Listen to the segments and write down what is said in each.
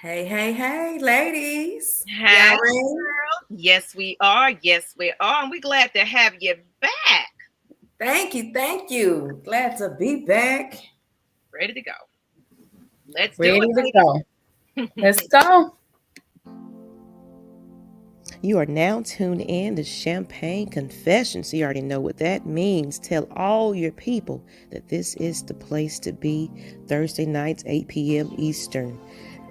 Hey, hey, hey, ladies. Hi, Y'all ready? girl. Yes, we are. Yes, we are. And we're glad to have you back. Thank you, thank you. Glad to be back. Ready to go. Let's do Ready to it, go. Let's go. You are now tuned in to Champagne Confessions. You already know what that means. Tell all your people that this is the place to be. Thursday nights, 8 p.m. Eastern.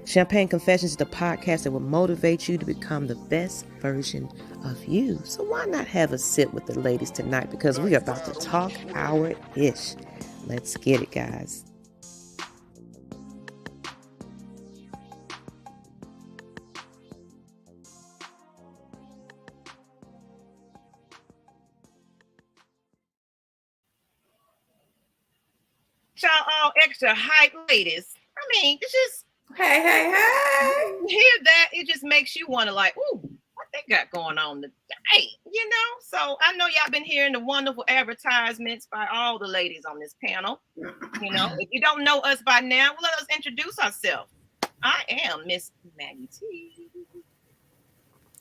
Champagne Confessions is the podcast that will motivate you to become the best version of you. So why not have a sip with the ladies tonight? Because we are about to talk our ish. Let's get it, guys. y'all. All extra hype ladies. I mean, it's just Hey, hey, hey. you hear that, it just makes you want to like, ooh, what they got going on today, So I know y'all been hearing the wonderful advertisements by all the ladies on this panel. If you don't know us by now, well, let us introduce ourselves. I am Miss Maggie T.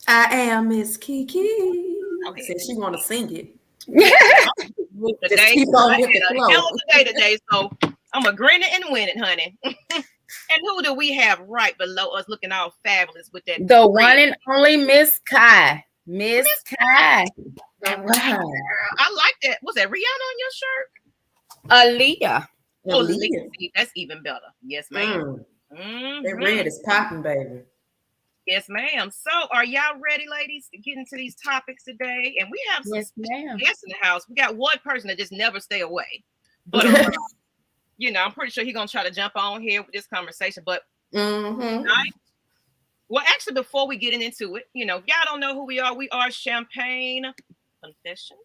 I am Miss Kiki. Okay. Said she want to sing it. With the Just day, keep on I with the had a flow. hell of a day today, so I'm gonna grin it and win it, honey. And who do we have right below us, looking all fabulous with that? The one and only Miss Kai. Miss Kai. All right. I like that. Was that Rihanna on your shirt? Aaliyah. Oh, Aaliyah. see, that's even better. Yes, ma'am. That red is popping, baby. Yes, ma'am. So, are y'all ready, ladies, to get into these topics today? And we have some Yes, ma'am. guests in the house. We got one person that just never stay away, but I'm pretty sure he's gonna try to jump on here with this conversation. But tonight, well, actually, before we get into it, if y'all don't know who we are Champagne Confessions.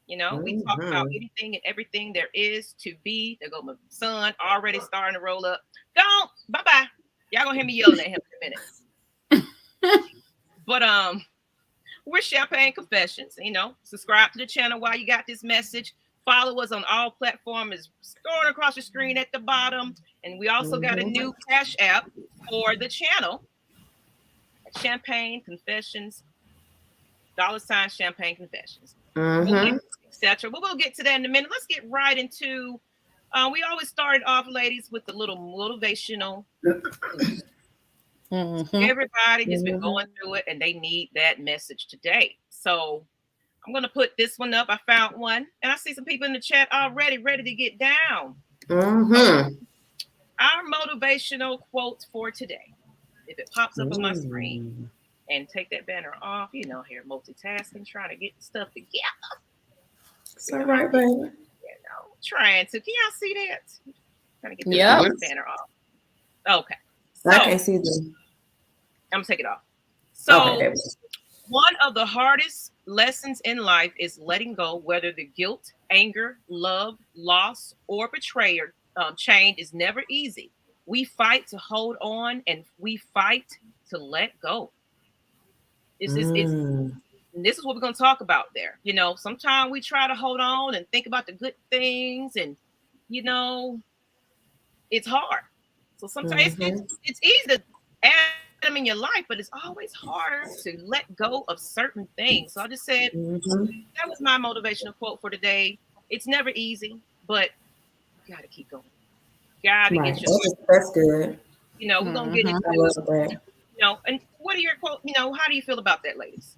We talk about anything and everything there is to be. There go my son already starting to roll up. Don't bye. Y'all gonna hear me yelling at him in a minute. But we're Champagne Confessions. Subscribe to the channel while you got this message. Follow us on all platforms. Scrolling across the screen at the bottom. And we also got a new Cash App for the channel. Champagne Confessions. $ Champagne Confessions. Etc. But we'll get to that in a minute. Let's get right into. We always started off, ladies, with the little motivational. Everybody has been going through it, and they need that message today. So I'm gonna put this one up. I found one, and I see some people in the chat already ready to get down. Our motivational quote for today. If it pops up on my screen, and take that banner off, here multitasking, trying to get stuff together. It's all right, baby. Trying to. Can y'all see that? Trying to get this banner off. Okay. So, I can't see them. I'm gonna take it off. So, okay, one of the hardest lessons in life is letting go, whether the guilt, anger, love, loss, or betrayal. Change is never easy. We fight to hold on, and we fight to let go. This is what we're going to talk about there. Sometimes we try to hold on and think about the good things, and it's hard. So sometimes it's easy to add them in your life, but it's always harder to let go of certain things. So I just said that was my motivational quote for today. It's never easy, but you got to keep going. Gotta get your. That's good. We're gonna get into it. And what are your quote? How do you feel about that, ladies?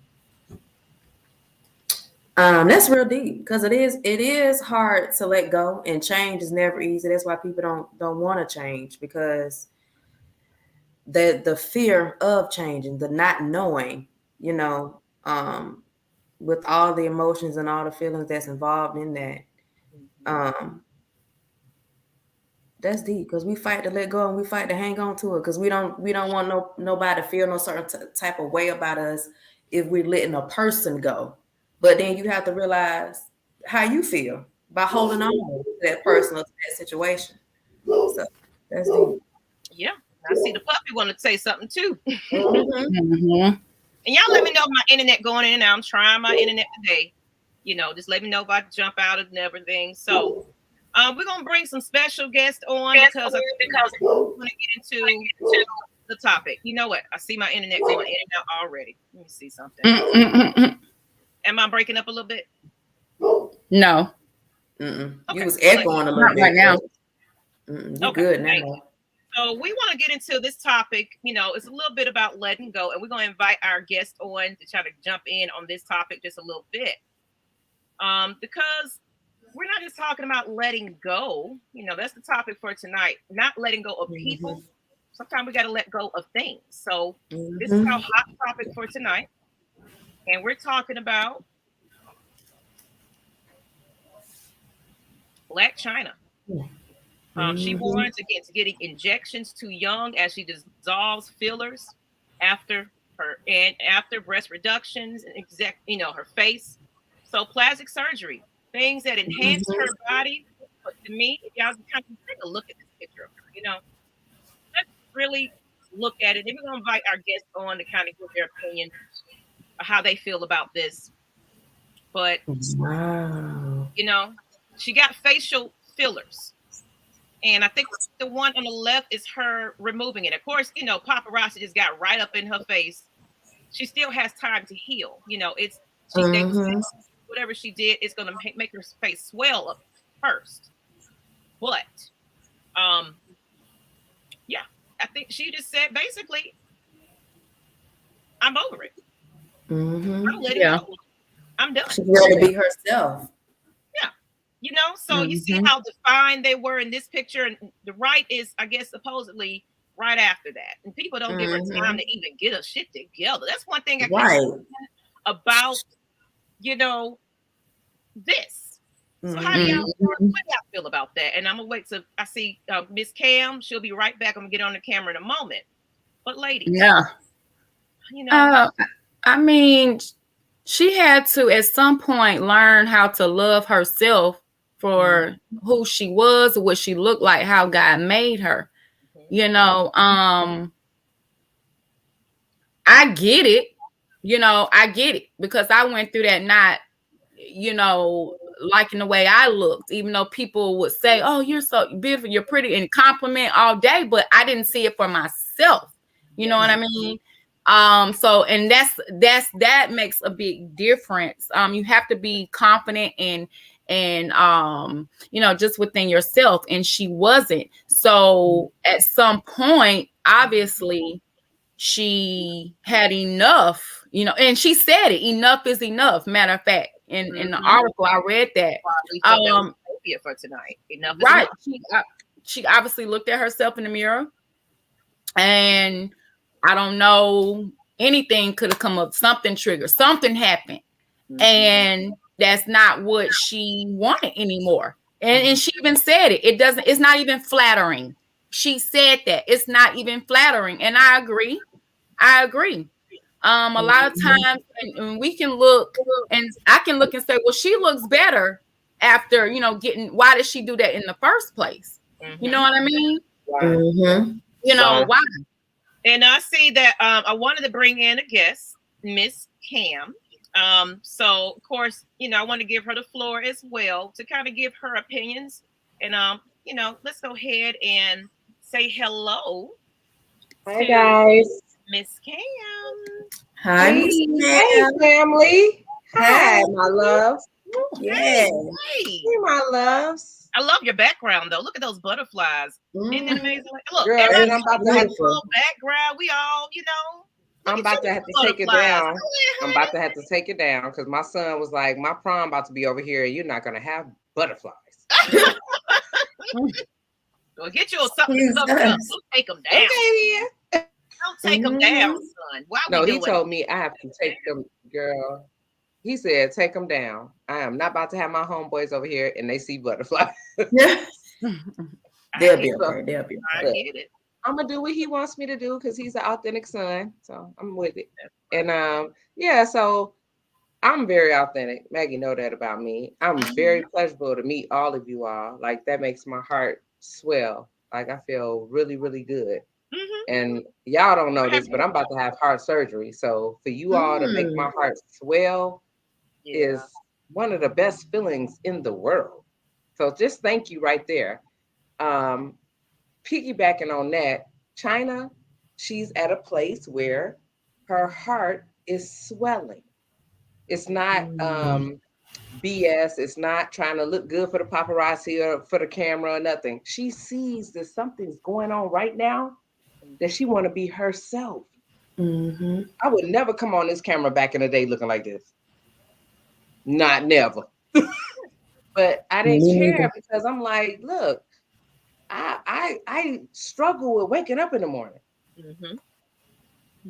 That's real deep because it is hard to let go, and change is never easy. That's why people don't want to change, because the fear of changing, the not knowing, with all the emotions and all the feelings that's involved in that. That's deep because we fight to let go and we fight to hang on to it because we don't want nobody to feel no certain type of way about us if we're letting a person go. But then you have to realize how you feel by holding on to that person or to that situation. So that's deep. Yeah, I see the puppy want to say something too. Mm-hmm. And y'all let me know if my internet going in and out. I'm trying my internet today. Just let me know if I jump out and everything. So we're gonna bring some special guests on because we're gonna get into the topic. You know what? I see my internet going in and out already. Let me see something. Am I breaking up a little bit? No. You Okay. was echoing a little Not bit. right now. You good now. So we want to get into this topic. You know, it's a little bit about letting go, and we're going to invite our guest on to try to jump in on this topic just a little bit. Because we're not just talking about letting go. You know, that's the topic for tonight. Not letting go of people. Sometimes we got to let go of things. So this is our hot topic for tonight, and we're talking about Blac Chyna. She warns against getting injections too young as she dissolves fillers after breast reductions and her face. So plastic surgery, things that enhance her body. But to me, if y'all kind of take a look at this picture of her, let's really look at it. And we're gonna invite our guests on to kind of give their opinion of how they feel about this. But she got facial fillers. And I think the one on the left is her removing it. Of course, paparazzi just got right up in her face. She still has time to heal. Whatever she did is going to make her face swell up first. But, I think she just said basically, I'm over it. I'm letting go. I'm done. She's ready to be herself. So you see how defined they were in this picture, and the right is, I guess, supposedly right after that. And people don't give her time to even get her shit together. That's one thing I can't about, this. So how do what do y'all feel about that? And I'm gonna wait till I see Miss Cam. She'll be right back. I'm gonna get on the camera in a moment. But ladies, I mean, she had to at some point learn how to love herself for who she was, what she looked like, how God made her. I get it. I get it because I went through that not, liking the way I looked, even though people would say, "Oh, you're so beautiful, you're pretty," and compliment all day, but I didn't see it for myself. You know what I mean? So, and that makes a big difference. You have to be confident and just within yourself, and she wasn't. So at some point, obviously she had enough, and she said it, enough is enough. Matter of fact, in the article I read that. For tonight, enough right. Is she obviously looked at herself in the mirror, and I don't know, anything could have come up, something triggered, something happened, and that's not what she wanted anymore. And she even said it. It's not even flattering. She said that it's not even flattering. And I agree. A lot of times, and we can look, and I can look and say, well, she looks better after, why did she do that in the first place? You know what I mean? Why? And I see that I wanted to bring in a guest, Miss Cam. So of course, I want to give her the floor as well to kind of give her opinions. And let's go ahead and say hello. Hi guys. Miss Cam. Hi, Miss Cam. Hey family. Hi, my loves. Hey. Hey, my loves. I love your background though. Look at those butterflies. Isn't it amazing? Look, girl, and I'm about to have to background. We all, I'm about to have to take it down. I'm about to have to take it down because my son was like, my prom about to be over here. You're not gonna have butterflies. Well, get you something. Don't take them down. Okay, yeah. Don't take them down, son. Why? No, he told me I have to take them, girl. He said, take them down. I am not about to have my homeboys over here and they see butterflies. They'll be okay. They'll be okay. I get it. I'm gonna do what he wants me to do because he's an authentic son. So I'm with it. And so I'm very authentic. Maggie know that about me. I'm very pleasurable to meet all of you all. Like that makes my heart swell. Like I feel really, really good. And y'all don't know this, but I'm about to have heart surgery. So for you all to make my heart swell is one of the best feelings in the world. So just thank you right there. Piggybacking on that, Chyna, she's at a place where her heart is swelling. It's not BS. It's not trying to look good for the paparazzi or for the camera or nothing. She sees that something's going on right now that she want to be herself. I would never come on this camera back in the day looking like this. Not never. But I didn't care because I'm like, look, I struggle with waking up in the morning.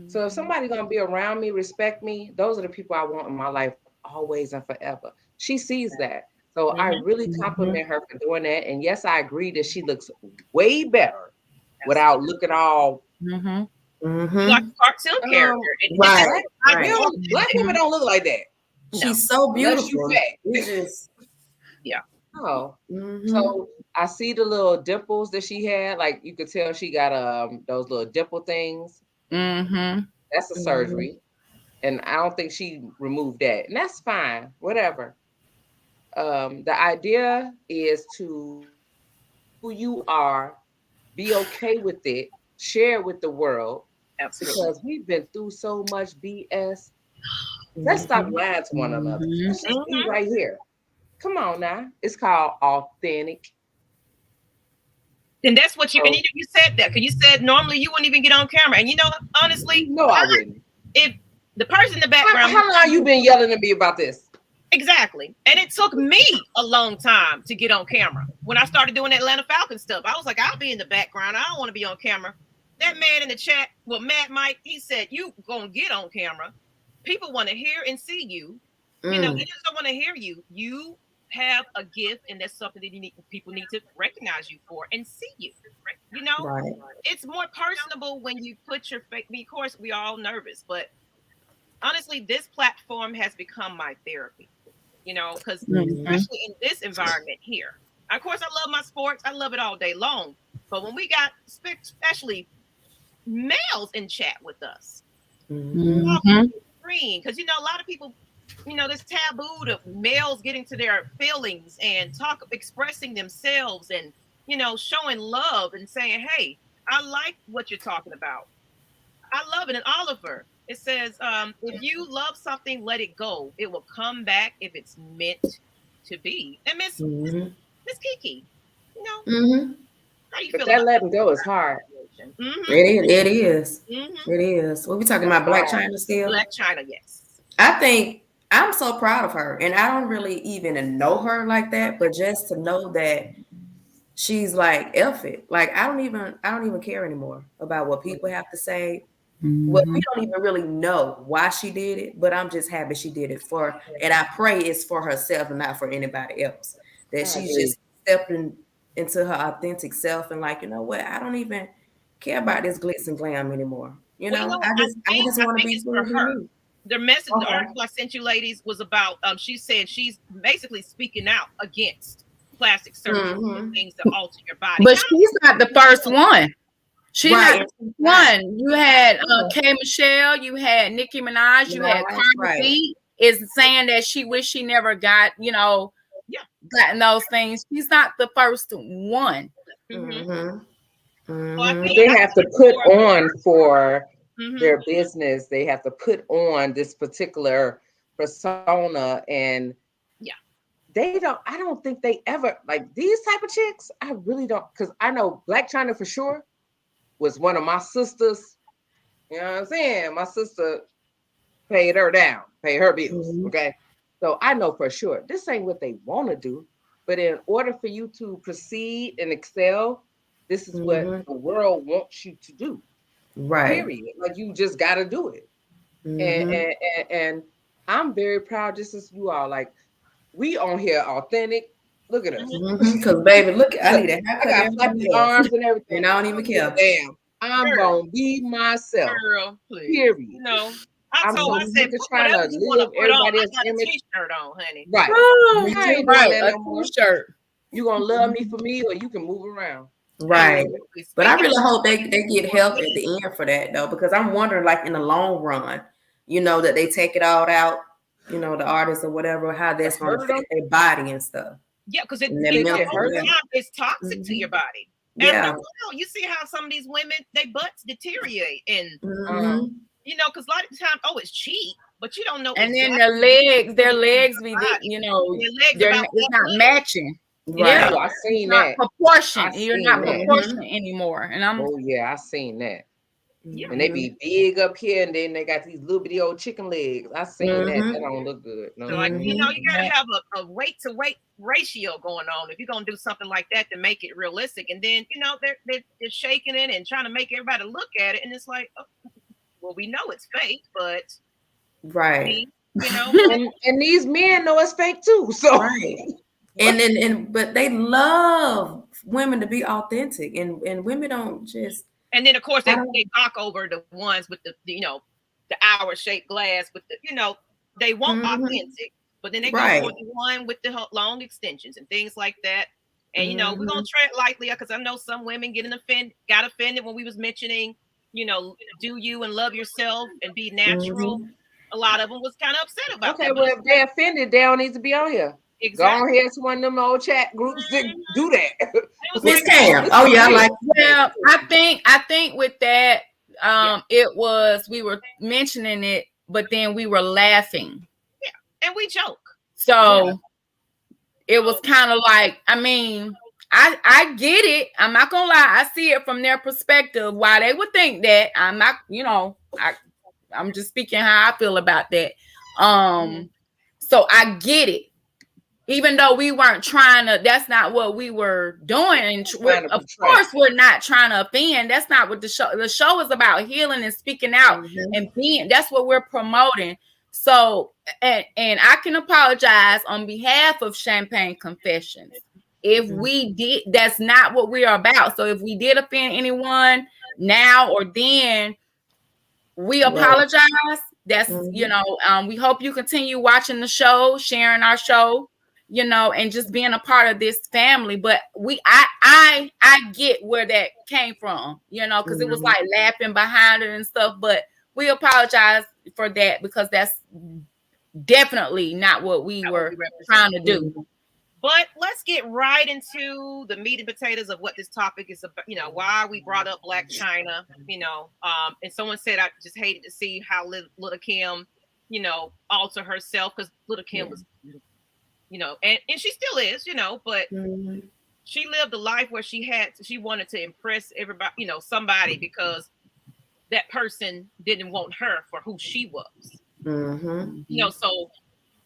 So if somebody's gonna be around me, respect me, those are the people I want in my life always and forever. She sees that. So I really compliment her for doing that. And yes, I agree that she looks way better without looking all like a cartoon character. Right. Black women don't look like that. She's so beautiful. It's just, Oh. So I see the little dimples that she had. Like you could tell she got those little dimple things. That's a surgery. And I don't think she removed that. And that's fine. Whatever. The idea is to who you are, be okay with it, share with the world. Absolutely. Because we've been through so much BS. Let's stop lying to one another. Let's just be right here. Come on now. It's called authentic. And that's what you and you said that because you said normally you wouldn't even get on camera. And you know, honestly, no, I wouldn't. If the person in the background, how long you been yelling at me about this? Exactly. And it took me a long time to get on camera. When I started doing Atlanta Falcons stuff, I was like, I'll be in the background. I don't want to be on camera. That man in the chat, well, Matt Mike, he said, you gonna get on camera. People want to hear and see you. You know, they just don't want to hear you. You have a gift, and that's something that people need to recognize you for and see you. You know, it's more personable when you put your face. Of course, we're all nervous, but honestly, this platform has become my therapy. You know, because especially in this environment here. Of course, I love my sports. I love it all day long. But when we got especially males in chat with us, because you know a lot of people, you know, this taboo of males getting to their feelings and expressing themselves and, you know, showing love and saying, hey, I like what you're talking about. I love it. And Oliver, it says, if you love something, let it go. It will come back if it's meant to be. And Miss Kiki, you know, how you feel? That letting go is hard. It is. It is. What we talking about? Blac Chyna still? Blac Chyna, yes. I think I'm so proud of her, and I don't really even know her like that, but just to know that she's like, F it. Like I don't even care anymore about what people have to say. Well, we don't even really know why she did it, but I'm just happy she did it for, and I pray it's for herself and not for anybody else. That she's just stepping into her authentic self and like, you know what? I don't even care about this glitz and glam anymore. You know, I just want to be for her. The message, the article I sent you ladies was about, she said she's basically speaking out against plastic surgery and things that alter your body. But she's not the first one. She's not the one. You had K. Michelle, you had Nicki Minaj, you had Cardi B is saying that she wished she never got, you know, gotten those things. She's not the first one. Well, they have to put on for their business. They have to put on this particular persona, and I don't think they ever like these type of chicks. I really don't, because I know Blac Chyna for sure was one of my sisters. You know what I'm saying? My sister paid her down, paid her bills. Okay. So I know for sure this ain't what they want to do. But in order for you to proceed and excel, this is what the world wants you to do. Right. Period. Like you just got to do it. And I'm very proud, just as you are. Like we on here authentic. Look at us. Because baby, look, I need a haircut. I got flappy arms and everything. And I don't even care. Damn. I'm gonna be myself. Girl, please. Period. No. I'm sick of trying to live everybody else's image. T-shirt on, honey. Right. A t-shirt. You gonna love me for me, or you can move around. Right. But I really hope they get help at the end for that though, because I'm wondering, like in the long run, you know, that they take it all out, you know, the artists or whatever, how that's gonna affect their body and stuff. Yeah, because it's toxic to your body. after a while, you see how some of these women, they butts deteriorate, and you know, because a lot of the time, oh, it's cheap, but you don't know. And exactly then their legs be, you know, it's not matching. Right. Yeah, I seen not that. proportion. You're not that. proportionate anymore. And oh yeah, I seen that. Yeah. And they be big up here, and then they got these little bitty old chicken legs. I seen that. That don't look good. No. So, like, you know, you gotta have a weight to weight ratio going on if you're gonna do something like that to make it realistic. And then, you know, they're shaking it and trying to make everybody look at it, and it's like, oh, well, we know it's fake, but right, you know, and these men know it's fake too. So right. And but they love women to be authentic, and women don't just. And then of course they knock over the ones with the you know, the hour shaped glass with the, you know, they want authentic, but then they go for the one with the long extensions and things like that. And you know, we're gonna tread lightly because I know some women got offended when we was mentioning, you know, do you and love yourself and be natural. A lot of them was kind of upset about that. Okay, well, if they offended, they don't need to be on here. Exactly. Go on here to one of them old chat groups to do that. Miss Cam. Oh yeah, I like. Well, I think with that, it was, we were mentioning it, but then we were laughing. Yeah, and we joke. So it was kind of like, I mean, I get it. I'm not gonna lie. I see it from their perspective why they would think that. I'm not, you know, I'm just speaking how I feel about that. So I get it. Even though we weren't trying to, that's not what we were doing. And of course, we're not trying to offend. That's not what the show is about, healing and speaking out and being. That's what we're promoting. So, and I can apologize on behalf of Champagne Confessions. If we did, that's not what we are about. So if we did offend anyone now or then, we apologize. That's, you know, we hope you continue watching the show, sharing our show, you know, and just being a part of this family. But I get where that came from, you know, because it was like laughing behind it and stuff. But we apologize for that because that's definitely not what we were trying to do. But let's get right into the meat and potatoes of what this topic is about. You know, why we brought up Blac Chyna, you know, and someone said, I just hated to see how little Kim, you know, alter herself because little Kim was, you know, and she still is, you know, but she lived a life where she wanted to impress everybody, you know, somebody because that person didn't want her for who she was. You know, so,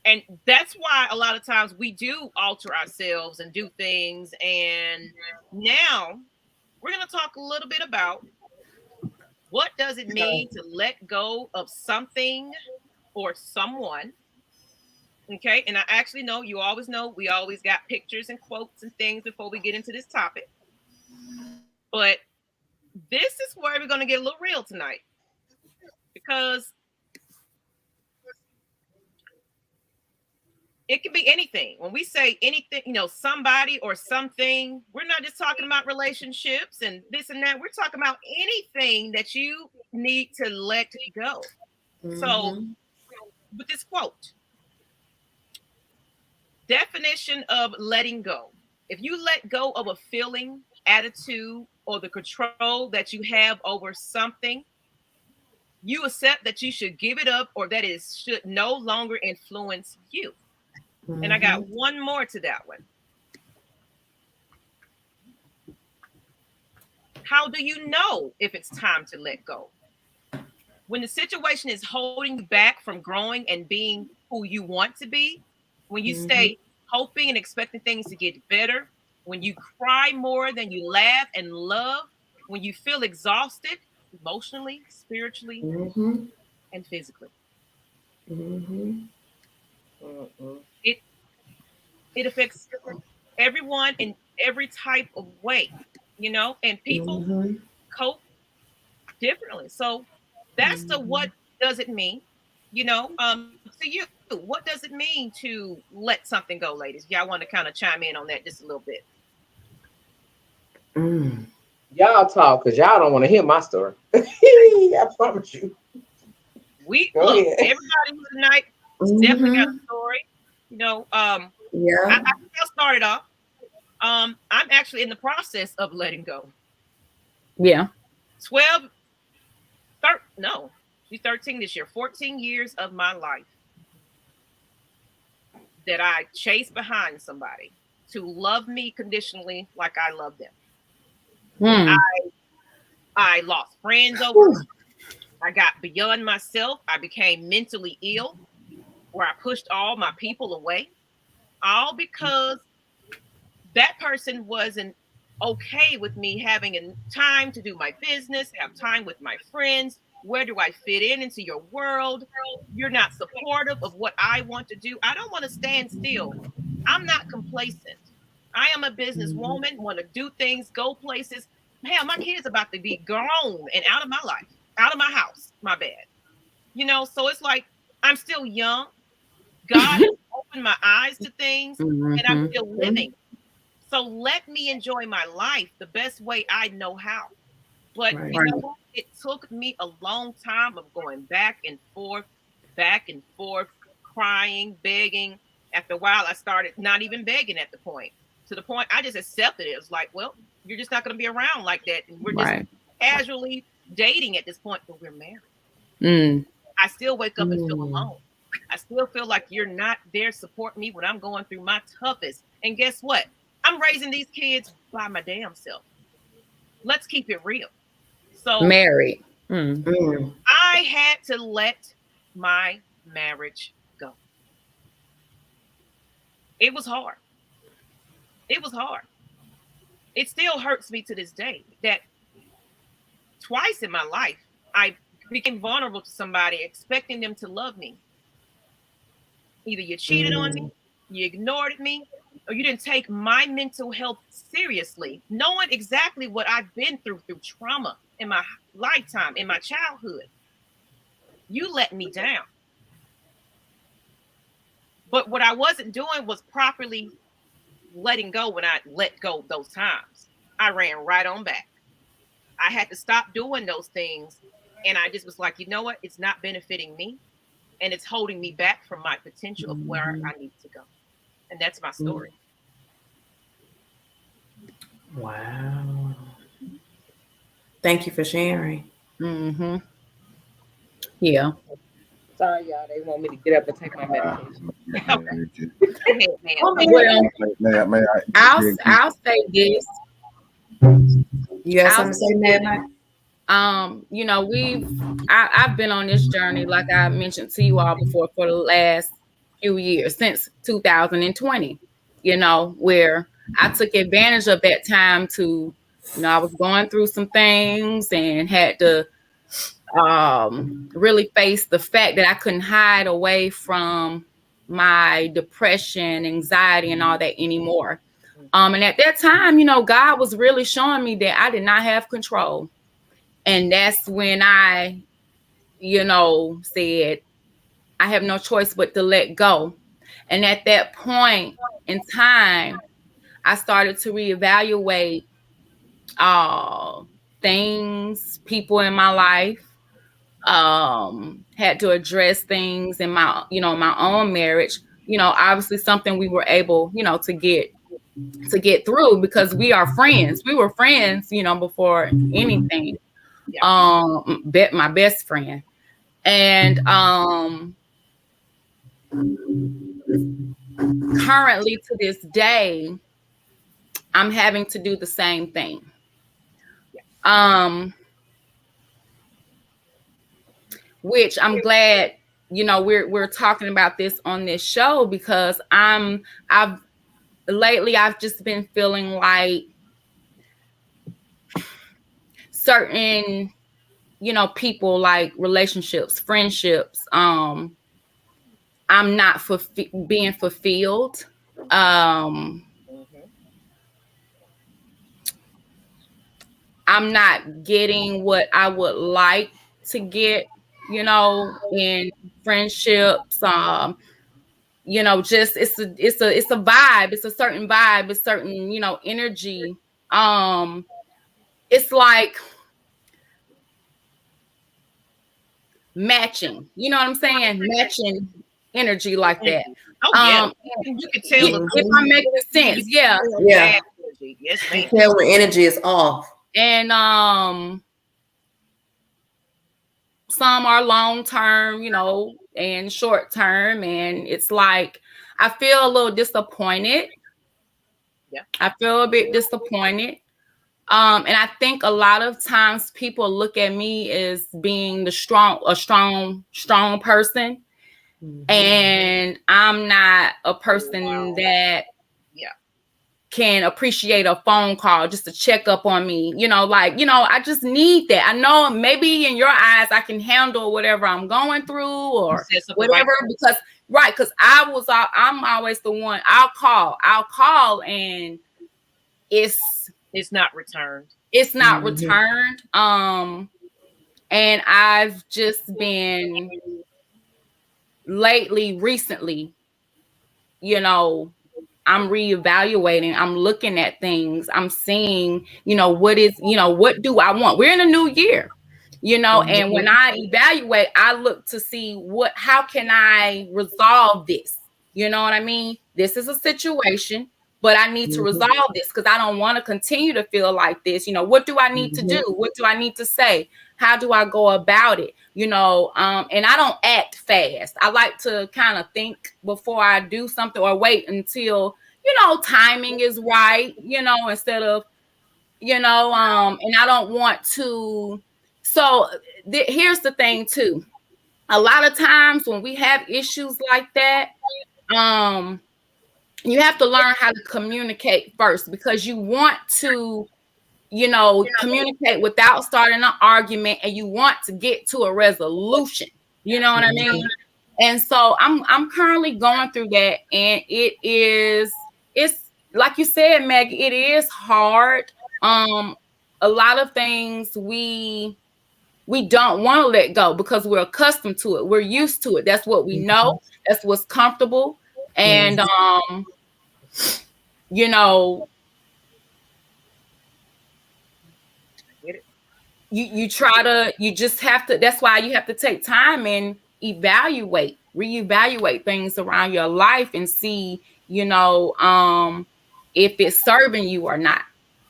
and that's why a lot of times we do alter ourselves and do things. And now we're going to talk a little bit about what does it mean to let go of something or someone. Okay. And I actually know we always got pictures and quotes and things before we get into this topic. But this is where we're going to get a little real tonight because it can be anything. When we say anything, you know, somebody or something, we're not just talking about relationships and this and that. We're talking about anything that you need to let go. So with this quote, definition of letting go. If you let go of a feeling, attitude, or the control that you have over something, you accept that you should give it up or that it should no longer influence you. And I got one more to that one. How do you know if it's time to let go? When the situation is holding you back from growing and being who you want to be, when you stay hoping and expecting things to get better, when you cry more than you laugh and love, when you feel exhausted emotionally, spiritually, and physically. It affects everyone in every type of way, you know, and people cope differently. So that's the what does it mean, you know, to you, what does it mean to let something go, ladies? Y'all want to kind of chime in on that just a little bit? Y'all talk because y'all don't want to hear my story. I promise you. Everybody tonight definitely got a story. You know, I'll start it off. I'm actually in the process of letting go. Yeah. 12, no, she's 13 this year. 14 years of my life that I chased behind somebody to love me conditionally like I love them. I lost friends over. I got beyond myself. I became mentally ill, where I pushed all my people away, all because that person wasn't okay with me having time to do my business, have time with my friends. Where do I fit into your world? You're not supportive of what I want to do. I don't want to stand still. I'm not complacent. I am a businesswoman, want to do things, go places. Hell, my kid's about to be grown and out of my life, out of my house, my bad. You know, so it's like I'm still young. God has opened my eyes to things, and I'm still living. So let me enjoy my life the best way I know how. But you know what? It took me a long time of going back and forth, crying, begging. After a while, I started not even begging at the point. To the point I just accepted it. It was like, well, you're just not going to be around like that. And we're just casually dating at this point, but we're married. I still wake up and feel alone. I still feel like you're not there to support me when I'm going through my toughest. And guess what? I'm raising these kids by my damn self. Let's keep it real. So married. I had to let my marriage go. It was hard. It was hard. It still hurts me to this day that twice in my life, I became vulnerable to somebody, expecting them to love me. Either you cheated on me, you ignored me, or you didn't take my mental health seriously, knowing exactly what I've been through trauma in my lifetime, in my childhood. You let me down. But what I wasn't doing was properly letting go when I let go those times. I ran right on back. I had to stop doing those things. And I just was like, you know what? It's not benefiting me. And it's holding me back from my potential of where I need to go. And that's my story. Wow. Thank you for sharing. Yeah. Sorry, y'all. They want me to get up and take my medication. I'll say this. You got something to say, Ned? You know, I've been on this journey, like I mentioned to you all before, for the last few years, since 2020, you know, where I took advantage of that time to, you know, I was going through some things and had to really face the fact that I couldn't hide away from my depression, anxiety, and all that anymore. And at that time, you know, God was really showing me that I did not have control. And that's when I, you know, said, I have no choice but to let go. And at that point in time, I started to reevaluate things, people in my life, had to address things in my, you know, my own marriage, you know, obviously something we were able, you know, to get through because we are friends. We were friends, you know, before anything. My best friend. And currently to this day, I'm having to do the same thing. Which I'm glad, you know, we're talking about this on this show because I've just been feeling like certain, you know, people, like relationships, friendships, I'm not being fulfilled. I'm not getting what I would like to get, you know, in friendships. You know, just it's a vibe. It's a certain vibe. It's certain, you know, energy. It's like matching. You know what I'm saying? Matching energy like that. Oh, yeah. You can tell if I'm making sense. Yeah. energy. Yes, You ma'am. tell when energy is off. And some are long term, and short term. And it's like I feel a little disappointed. Yeah. I feel a bit disappointed. And I think a lot of times people look at me as being a strong person. And I'm not a person that can appreciate a phone call just to check up on me. I just need that. I know maybe in your eyes I can handle whatever I'm going through or whatever, because I'm always the one. I'll call and it's not returned. It's not returned. And I've just been recently, I'm reevaluating. I'm looking at things. I'm seeing, what do I want? We're in a new year, and when I evaluate, I look to see how can I resolve this? You know what I mean? This is a situation, but I need to resolve this because I don't want to continue to feel like this. What do I need to do? What do I need to say? How do I go about it? And I don't act fast. I like to kind of think before I do something or wait until, timing is right, instead of, and I don't want to. So here's the thing too. A lot of times when we have issues like that, you have to learn how to communicate first because you want to, communicate without starting an argument and you want to get to a resolution. You know what I mean? And so I'm currently going through that, and it's like you said, Maggie, it is hard. A lot of things we don't want to let go because we're accustomed to it. We're used to it. That's what we know. That's what's comfortable. And you just have to, that's why you have to take time and reevaluate things around your life and see, if it's serving you or not.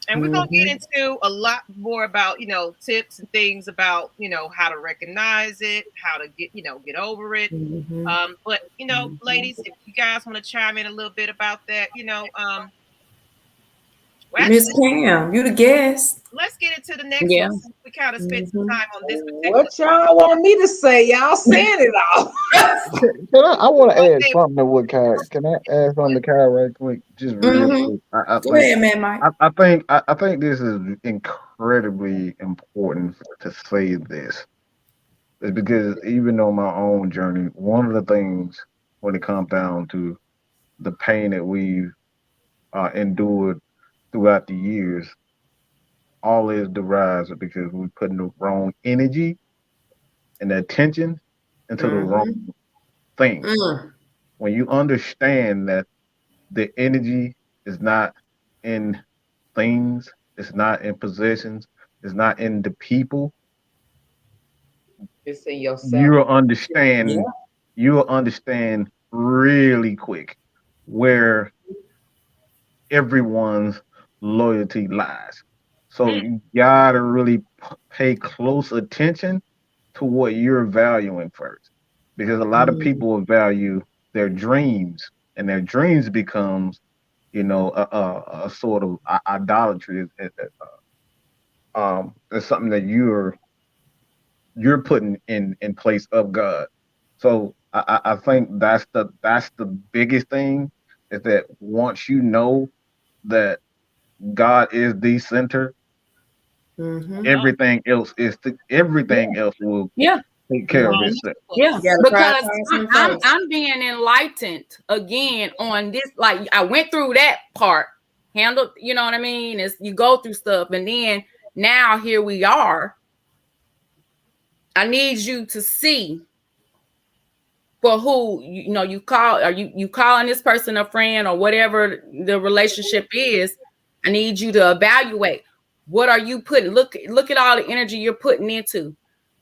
And we're going to get into a lot more about, tips and things about, how to recognize it, how to get over it. But, ladies, if you guys want to chime in a little bit about that, Miss Cam, you the guest. Let's get into the next one. We kind of spent some time on this particular. What y'all want me to say? Y'all saying it all. I want to add something to what Kyle. Can I add something to Kyle right quick? Just real quick. Go ahead, man, Mike. I think this is incredibly important to say this. It's because even on my own journey, one of the things when it comes down to the pain that we've endured throughout the years, all is derives because we're putting the wrong energy and attention into the wrong thing. When you understand that the energy is not in things, it's not in possessions, it's not in the people, it's in yourself. You'll understand really quick where everyone's loyalty lies. So you gotta really pay close attention to what you're valuing first, because a lot of people value their dreams, and their dreams becomes, a sort of idolatry. It's something that you're putting in place of God. So I think that's the biggest thing, is that once you know that God is the center, everything else will take care of itself. Yeah, because I'm being enlightened again on this. Like, I went through that part, handled, you know what I mean? As you go through stuff, and then now here we are. I need you to see for who you call. Are you calling this person a friend or whatever the relationship is? I need you to evaluate, what are you putting? Look at all the energy you're putting into.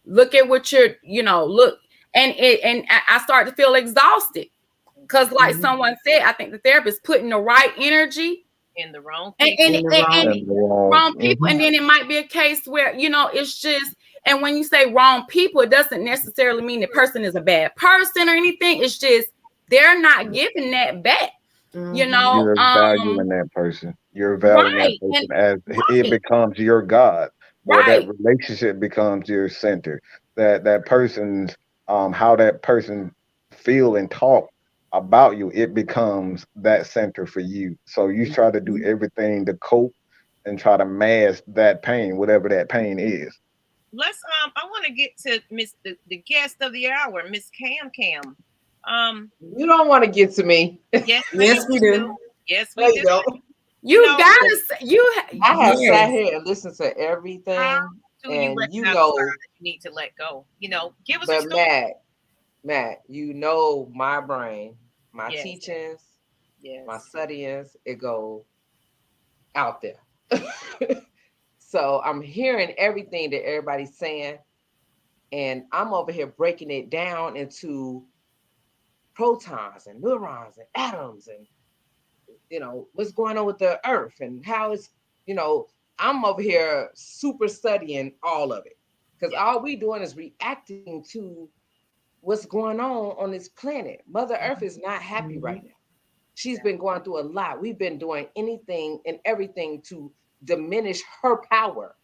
Look at what you're, look, and I start to feel exhausted because, like someone said, I think the therapist putting the right energy in the wrong and, people. and wrong people. And then it might be a case where, you know, it's just, and when you say wrong people, it doesn't necessarily mean the person is a bad person or anything. It's just they're not giving that back. You know, you're valuing that person. You're valuing that person as it becomes your God, or that relationship becomes your center. That person's how that person feel and talk about you, it becomes that center for you. So you try to do everything to cope and try to mask that pain, whatever that pain is. Let's I want to get to the guest of the hour, Miss Cam. You don't want to get to me. Yes, we do. Yes, we do. You gotta I have sat here and listened to everything. And you know you need to let go. You know, give us a story. Matt, you know my brain, my teachings, my studyings, it go out there. So I'm hearing everything that everybody's saying, and I'm over here breaking it down into protons and neurons and atoms and, you know, what's going on with the earth and how it's, you know, I'm over here super studying all of it, because all we doing is reacting to what's going on this planet. Mother Earth is not happy right now. She's been going through a lot. We've been doing anything and everything to diminish her power.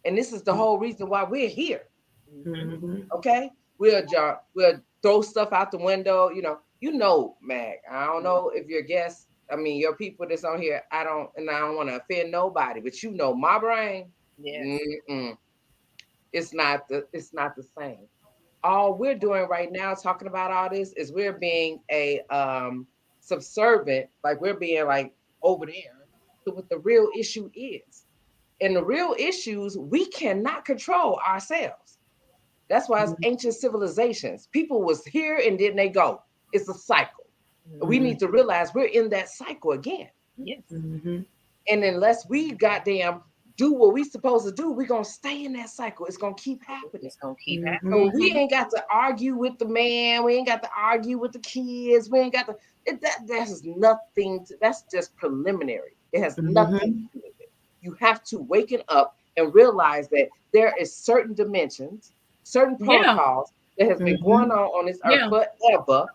And this is the whole reason why we're here. Okay? We'll throw stuff out the window. You know, Mag, I don't know if your guests, I mean, your people that's on here, I don't want to offend nobody, but you know, my brain, it's not the same. All we're doing right now, talking about all this, is we're being a subservient, like we're being like over there to what the real issue is. And the real issues we cannot control ourselves. That's why it's ancient civilizations. People was here and then they go. It's a cycle. We need to realize we're in that cycle again. Yes. And unless we goddamn do what we supposed to do, we're going to stay in that cycle. It's going to keep happening. It's going to keep happening. So we ain't got to argue with the man. We ain't got to argue with the kids. We ain't got to, that has nothing to, that's just preliminary. It has nothing to do with it. You have to waken up and realize that there is certain dimensions, certain protocols that has been going on this earth forever.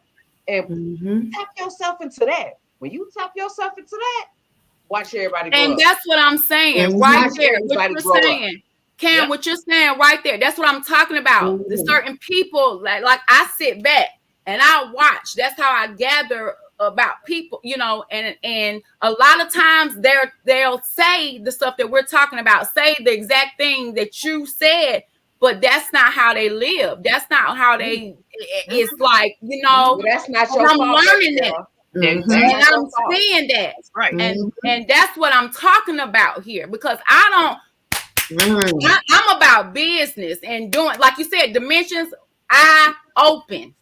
And tap yourself into that. When you tap yourself into that, watch everybody grow and up. That's what I'm saying right there. What you're saying, Cam, what you're saying right there. That's what I'm talking about. The certain people, like I sit back and I watch. That's how I gather about people, you know, and a lot of times they'll say the stuff that we're talking about, say the exact thing that you said, but that's not how they live. That's not how they, it's like, you know, well, that's not your I'm fault, learning that. And I'm saying that. Right. And that's what I'm talking about here, because I'm about business and doing, like you said, dimensions, wide open.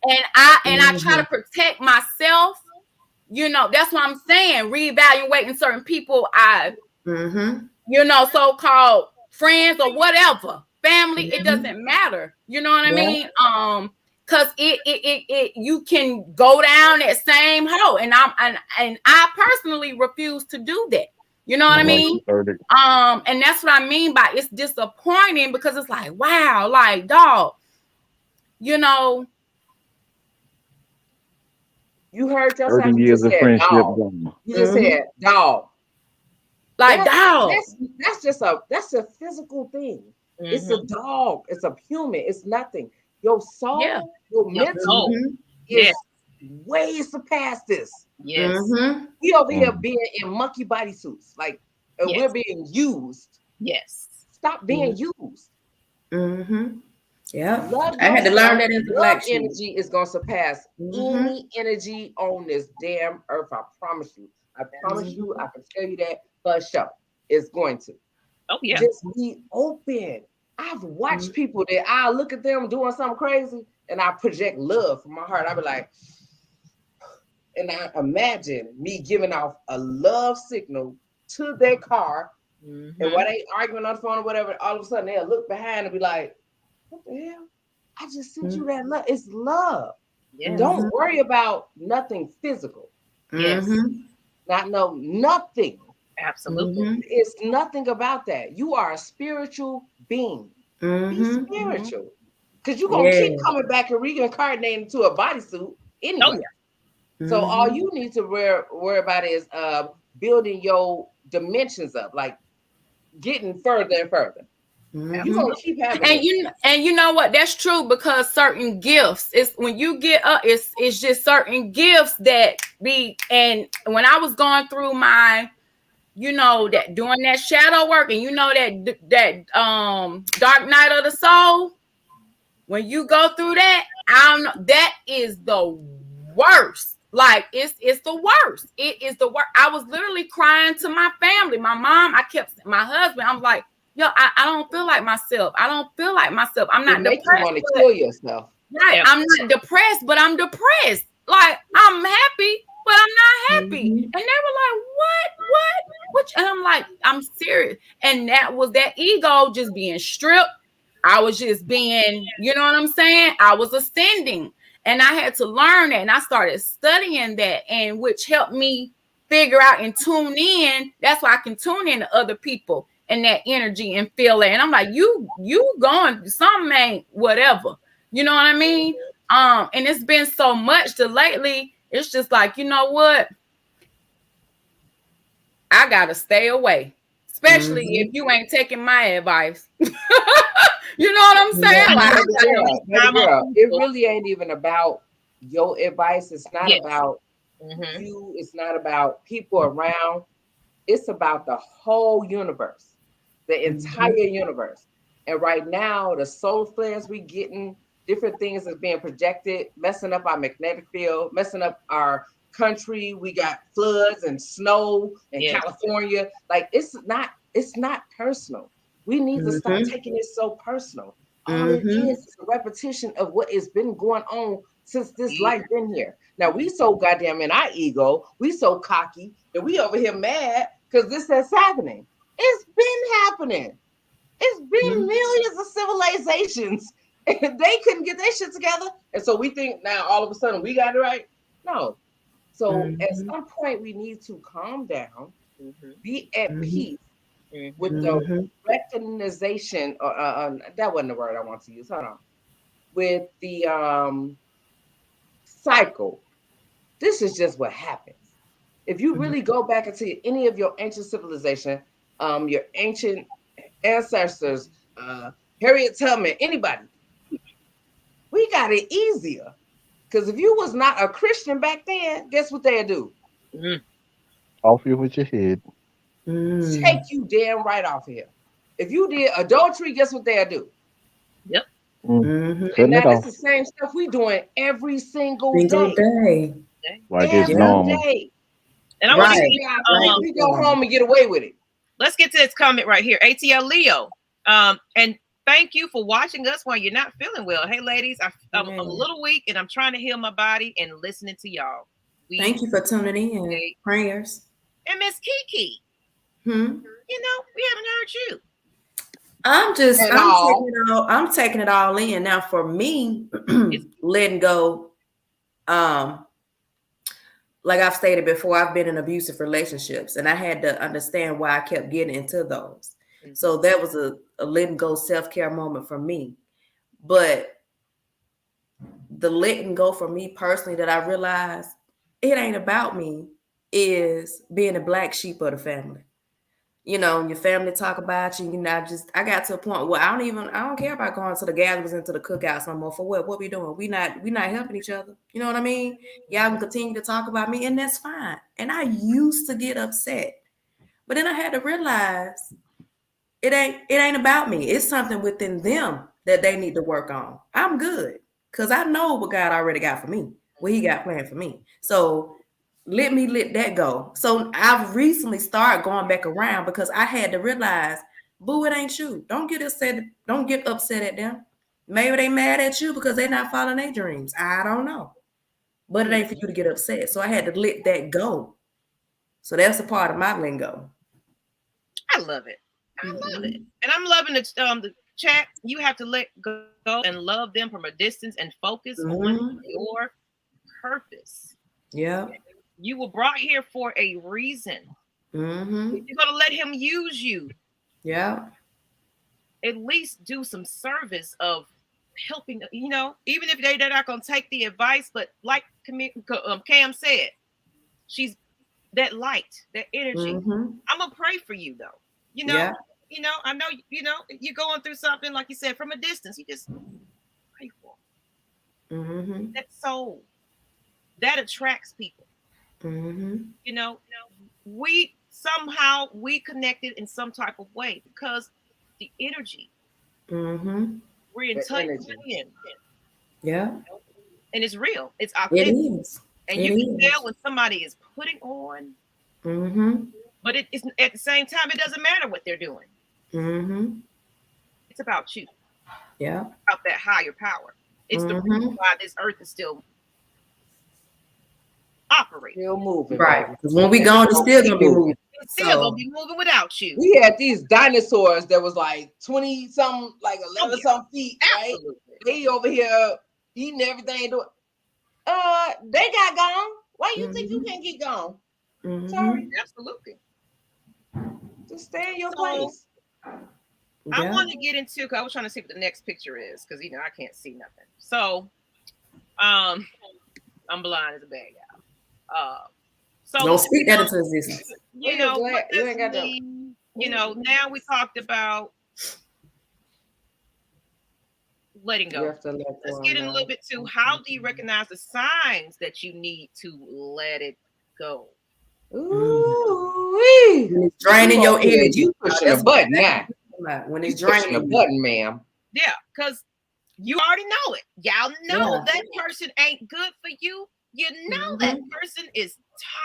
And I try to protect myself. You know, that's what I'm saying. Reevaluating certain people you know, so-called friends or whatever, family, it doesn't matter. You know what I mean? Because it you can go down that same hole, and I personally refuse to do that. You know what I mean? And that's what I mean by it's disappointing, because it's like, wow, like, dog, you know. You heard yourself. 30 years of friendship gone. You just said dog. Like dog. That's a physical thing. It's a dog. It's a human. It's nothing. Your soul, your mental is way surpassed this. Yes. We over here being in monkey bodysuits, like, and we're being used. Yes. Stop being used. Yeah. Love I had to learn that in the Blac Chyna. energy is gonna surpass any energy on this damn earth. I promise you. I promise you. I can tell you that for sure. It's going to. Oh yeah. Just be open. I've watched people that I look at them doing something crazy and I project love from my heart. I be like, and I imagine me giving off a love signal to their car, and while they arguing on the phone or whatever, all of a sudden they'll look behind and be like, what the hell? I just sent you that love. It's love. Don't worry about nothing physical. Yes. not know nothing. Absolutely. Mhm. It's nothing about that. You are a spiritual being. Be Mhm. spiritual. Because you're going to keep Yeah. coming back and reincarnating into a bodysuit anyway. yeah. So all Mhm. you need to worry about is building your dimensions up, like getting further and further. You're Mhm. going to keep having And it. you know what? That's true, because certain gifts, it's when you get up, it's just certain gifts that be. And when I was going through my, that doing that shadow work, and that dark night of the soul, when you go through that, I don't know, that is the worst. Like it's the worst. It is the worst. I was literally crying to my family, my mom. My husband. I was like, yo, I don't feel like myself. I don't feel like myself. I'm It not makes you depressed, want to but kill yourself. right, Yeah. I'm not depressed, but I'm depressed. Like I'm happy, but I'm not happy. Mhm. And they were like, what? And I'm like, I'm serious. And that was that ego just being stripped. I was just being, you know what I'm saying? I was ascending. And I had to learn that. And I started studying that, and which helped me figure out and tune in. That's why I can tune in to other people and that energy and feel it. And I'm like, you going, something ain't whatever. You know what I mean? And it's been so much that lately it's just like, you know what? I gotta stay away. Especially if Mhm. you ain't taking my advice. You know what I'm saying? Yeah. Like, Baby Time on girl, it people. really ain't even about your advice. It's not Yes. about Mhm. you. It's not about people around. It's about the whole universe, the entire Mhm. universe. And right now, the solar flares we getting, different things that's being projected, messing up our magnetic field, messing up our country. We got floods and snow in Yes. California. Like it's not personal. We need to stop Mhm. taking it so personal. All it Mhm. is a repetition of what has been going on since this Yeah. life been here. Now we so goddamn in our ego, we so cocky that we over here mad because this is happening. It's been happening. It's been Mhm. millions of civilizations, and they couldn't get their shit together. And so we think now all of a sudden we got it right. No. So at Mhm. some point we need to calm down, Mhm. be at Mhm. peace with Mhm. the Mhm. recognition, or that wasn't the word I want to use. Hold on. With the cycle. This is just what happens. If you Mhm. really go back into any of your ancient civilization, your ancient ancestors, Harriet Tubman, anybody, we got it easier. Because if you was not a Christian back then, guess what they'd do? Mhm. Off you with your head. Take Mm. you damn right off here. If you did adultery, guess what they'd do? Yep. Mm. Mhm. And Cutting now it that's off the same stuff we doing every single Single day. day. Okay. like it's Yeah. Every normal. day. And I But want we to Right. keep Like we it's go normal. home and get away with it. let's get to this comment right here. ATL Leo. And thank you for watching us while you're not feeling well. Hey ladies, I'm a Yeah. little weak and I'm trying to heal my body and listening to y'all. We Thank you for tuning in. appreciate. Prayers. And Miss Kiki, Hmm. we haven't heard you. And all. I'm taking it all in. Now for me, It's letting go, um, like I've stated before, I've been in abusive relationships and I had to understand why I kept getting into those. Mhm. So that was a letting go self-care moment for me. But the letting go for me personally that I realized it ain't about me is being a black sheep of the family. Your family talk about you. I got to a point where I don't care about going to the gatherings and to the cookouts no more. For what? What we doing? We not helping each other. You know what I mean? Y'all can continue to talk about me, and that's fine. And I used to get upset, but then I had to realize it ain't about me. It's something within them that they need to work on. I'm good because I know what God already got for me, what He got planned for me. So let me let that go. So I've recently started going back around because I had to realize, boo, it ain't you. Don't get upset. Don't get upset at them. Maybe they mad at you because they're not following their dreams. I don't know. But it ain't for you to get upset. So I had to let that go. So that's a part of my lingo. I love it. I love it. Mhm. And I'm loving the chat. You have to let go and love them from a distance and focus on Mhm. your purpose. Yeah. You were brought here for a reason. Mm-hmm. If you're gonna let him use you, Yeah. at least do some service of helping. Even if they're not gonna take the advice, but like Cam said, she's that light, that energy. Mm-hmm. I'm gonna pray for you though. You know, Yeah. I know. You're going through something like you said from a distance. You just pray for Mm-hmm. that soul. That attracts people. Mm-hmm. We connected in some type of way because the energy. Mm-hmm. We're in The touch energy. with, Yeah. and it's real. It's It authentic, is. and It you can is. tell when somebody is putting on. Mm-hmm. But it's at the same time, it doesn't matter what they're doing. Mm-hmm. It's about you, Yeah. about that higher power. It's the reason Mm-hmm. why this earth is still operating. Still moving, Right. baby. Because when we And gone, it's it's gonna still keep gonna be moving. moving. It's still So gonna be moving without you. We had these dinosaurs that was like 20 something, like 11 something feet, right? Absolutely. They over here eating everything. They got gone. Why you think you can get gone? mm-hmm. Sorry, Absolutely. just stay in your So, place. I Yeah. want to get into, because I was trying to see what the next picture is, because I can't see nothing. So, I'm blind as a bad guy. So Don't speak that into existence. what does You ain't got it mean? Now we talked about letting You go. have to let Let's go get in a now. little bit to how do you recognize the signs that you need to let it go? Ooh-wee. When it's draining your energy. You pushing a That's what button now. when You it's pushing a draining you. button, ma'am. Yeah, because you already know it. Y'all know Yeah. that person ain't good for you. You know that person is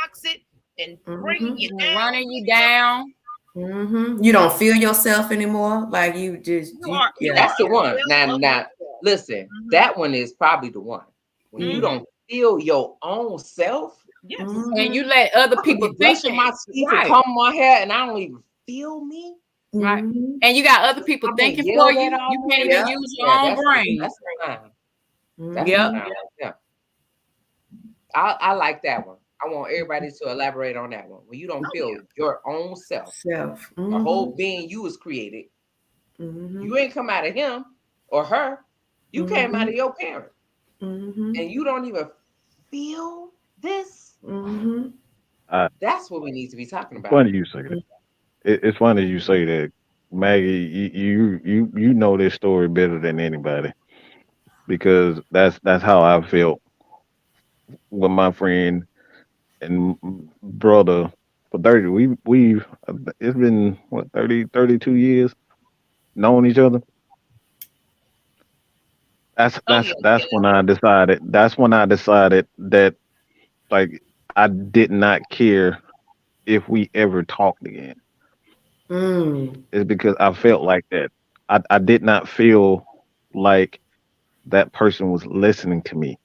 toxic and bringing you down. Running you down. Mm-hmm. You don't feel yourself anymore. Like you just You That's the are one. well Now, listen, Mhm. that one is probably the one. When you Mhm. don't feel your own self, Yes. Mm-hmm. And you let other I could people be think brushing my teeth and right. combing my hair, and I don't even feel me. Right. Mm-hmm. And you got other people I've been thinking for yelled you. at all You can't morning. even Yeah. use your Yeah, own brain. that's the sign. Mm-hmm. That's Yep. the sign. Yeah. I like that one. I want everybody to elaborate on that one. When you don't feel your own self, Self. the Mm-hmm. whole being you was created. Mm-hmm. You ain't come out of him or her. You came out of your parent. Mm-hmm. And you don't even feel this. Mm-hmm. That's what we need to be talking about. Funny you say that. It's funny you say that, Maggie. You know this story better than anybody because that's how I felt with my friend and brother for 30. We've it's been what 32 years knowing each other. That's Oh that's yeah. that's when I decided. That's when I decided that like I did not care if we ever talked again. Mm. Is because I felt like that. I did not feel like that person was listening to me.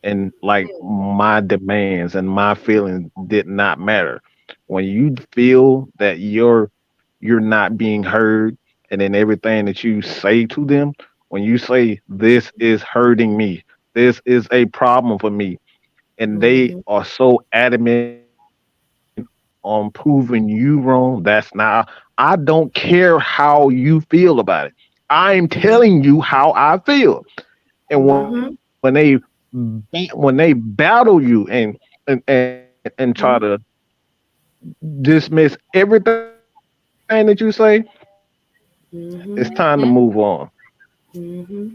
And like my demands and my feelings did not matter. When you feel that you're not being heard, and then everything that you say to them, when you say this is hurting me, this is a problem for me, and they Mm-hmm. are so adamant on proving you wrong, that's not. I don't care how you feel about it. I'm telling you how I feel. And Mm-hmm. when they battle you and try to dismiss everything that you say, it's time to move Mm-hmm. on. Mm-hmm.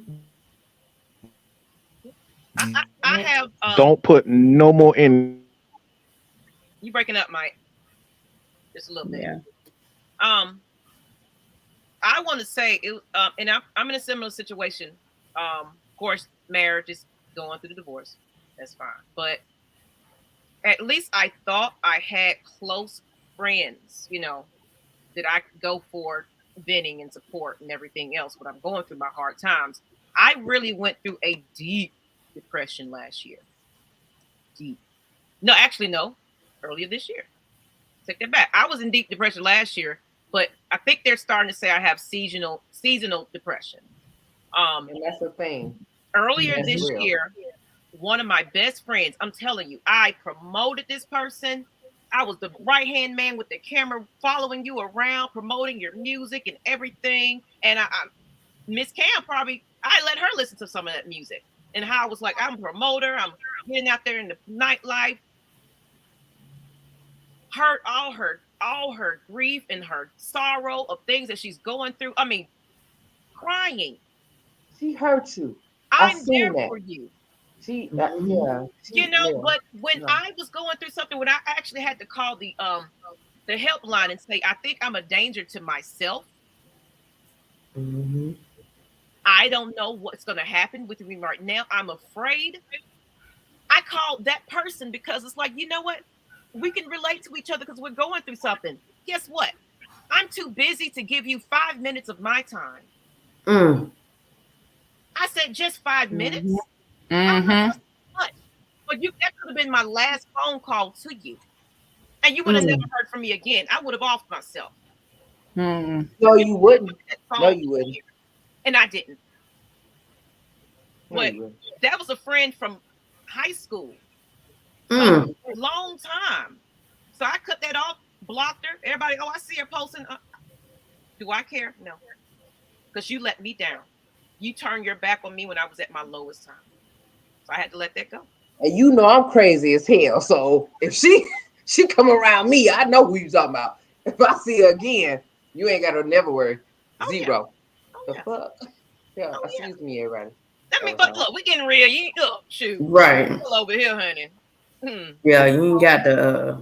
I have Don't put no more energy into it. you breaking up, Mike, just a little bit. Yeah. I want to say it, and I'm in a similar situation. Of course, marriage is going through the divorce. That's fine, but at least I thought I had close friends, that I could go for venting and support and everything else when I'm going through my hard times. I really went through a deep depression last year. Deep. No, actually, no. Earlier this year. Take that back. I was in deep depression last year, but I think they're starting to say I have seasonal depression. And that's the thing. Earlier That's this real. year, one of my best friends. I'm telling you, I promoted this person. I was the right-hand man with the camera following you around, promoting your music and everything. And I Miss Cam I let her listen to some of that music. And how I was like, I'm a promoter. I'm getting out there in the nightlife. All her grief and her sorrow of things that she's going through. I mean, crying. She hurt you. I'm seen there that. for you. She, You know, but when I was going through something, when I actually had to call the helpline and say, I think I'm a danger to myself. I don't know what's going to happen with me right now. I'm afraid. I called that person because it's like, you know what? We can relate to each other because we're going through something. Guess what? I'm too busy to give you 5 minutes of my time. I said just 5 minutes. But that could have been my last phone call to you. And you would have never heard from me again. I would have offed myself. No, you wouldn't. No, you wouldn't. And I didn't. But that was a friend from high school. So a long time. So I cut that off, blocked her. Everybody, I see her posting. Do I care? No. Because you let me down. You turned your back on me when I was at my lowest time. So I had to let that go. And you know I'm crazy as hell. So if she come around me, I know who you talking about. If I see her again, you ain't got to never worry. Zero. The fuck? Yeah, excuse me, everybody. I mean, but look, we getting real. You ain't shoot. Right. Over here, honey. Yeah, you ain't got the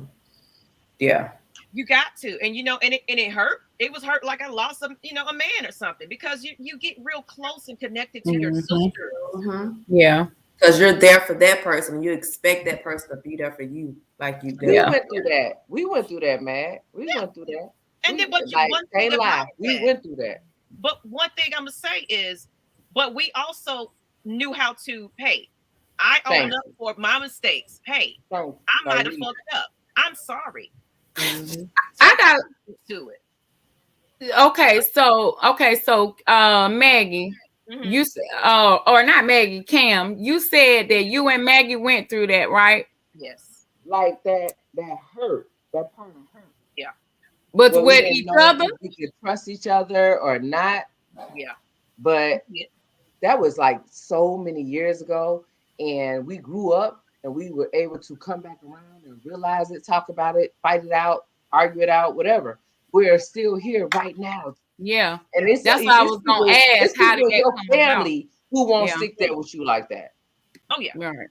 yeah. You got to. And you know, and it hurt. It was hurt like I lost a man or something, because you get real close and connected to your sister. Yeah. Because you're there for that person. You expect that person to be there for you, like you did. We went through that. We went through that, man. We went through that. And then, but can't lie. We went through that. But one thing I'm gonna say is, but we also knew how to pay. I own up for my mistakes. Hey, I might have fucked up. I'm sorry. I got to it. Okay, so Maggie, you or not Maggie, Cam, you said that you and Maggie went through that, right? Yes. Like that hurt. That part of hurt. Yeah. But with each other, we could trust each other or not. Yeah. But that was like so many years ago, and we grew up and we were able to come back around and realize it, talk about it, fight it out, argue it out, whatever. We're still here right now. Yeah. And that's what I was gonna ask. How did your family who won't stick there with you like that? Oh yeah. Right.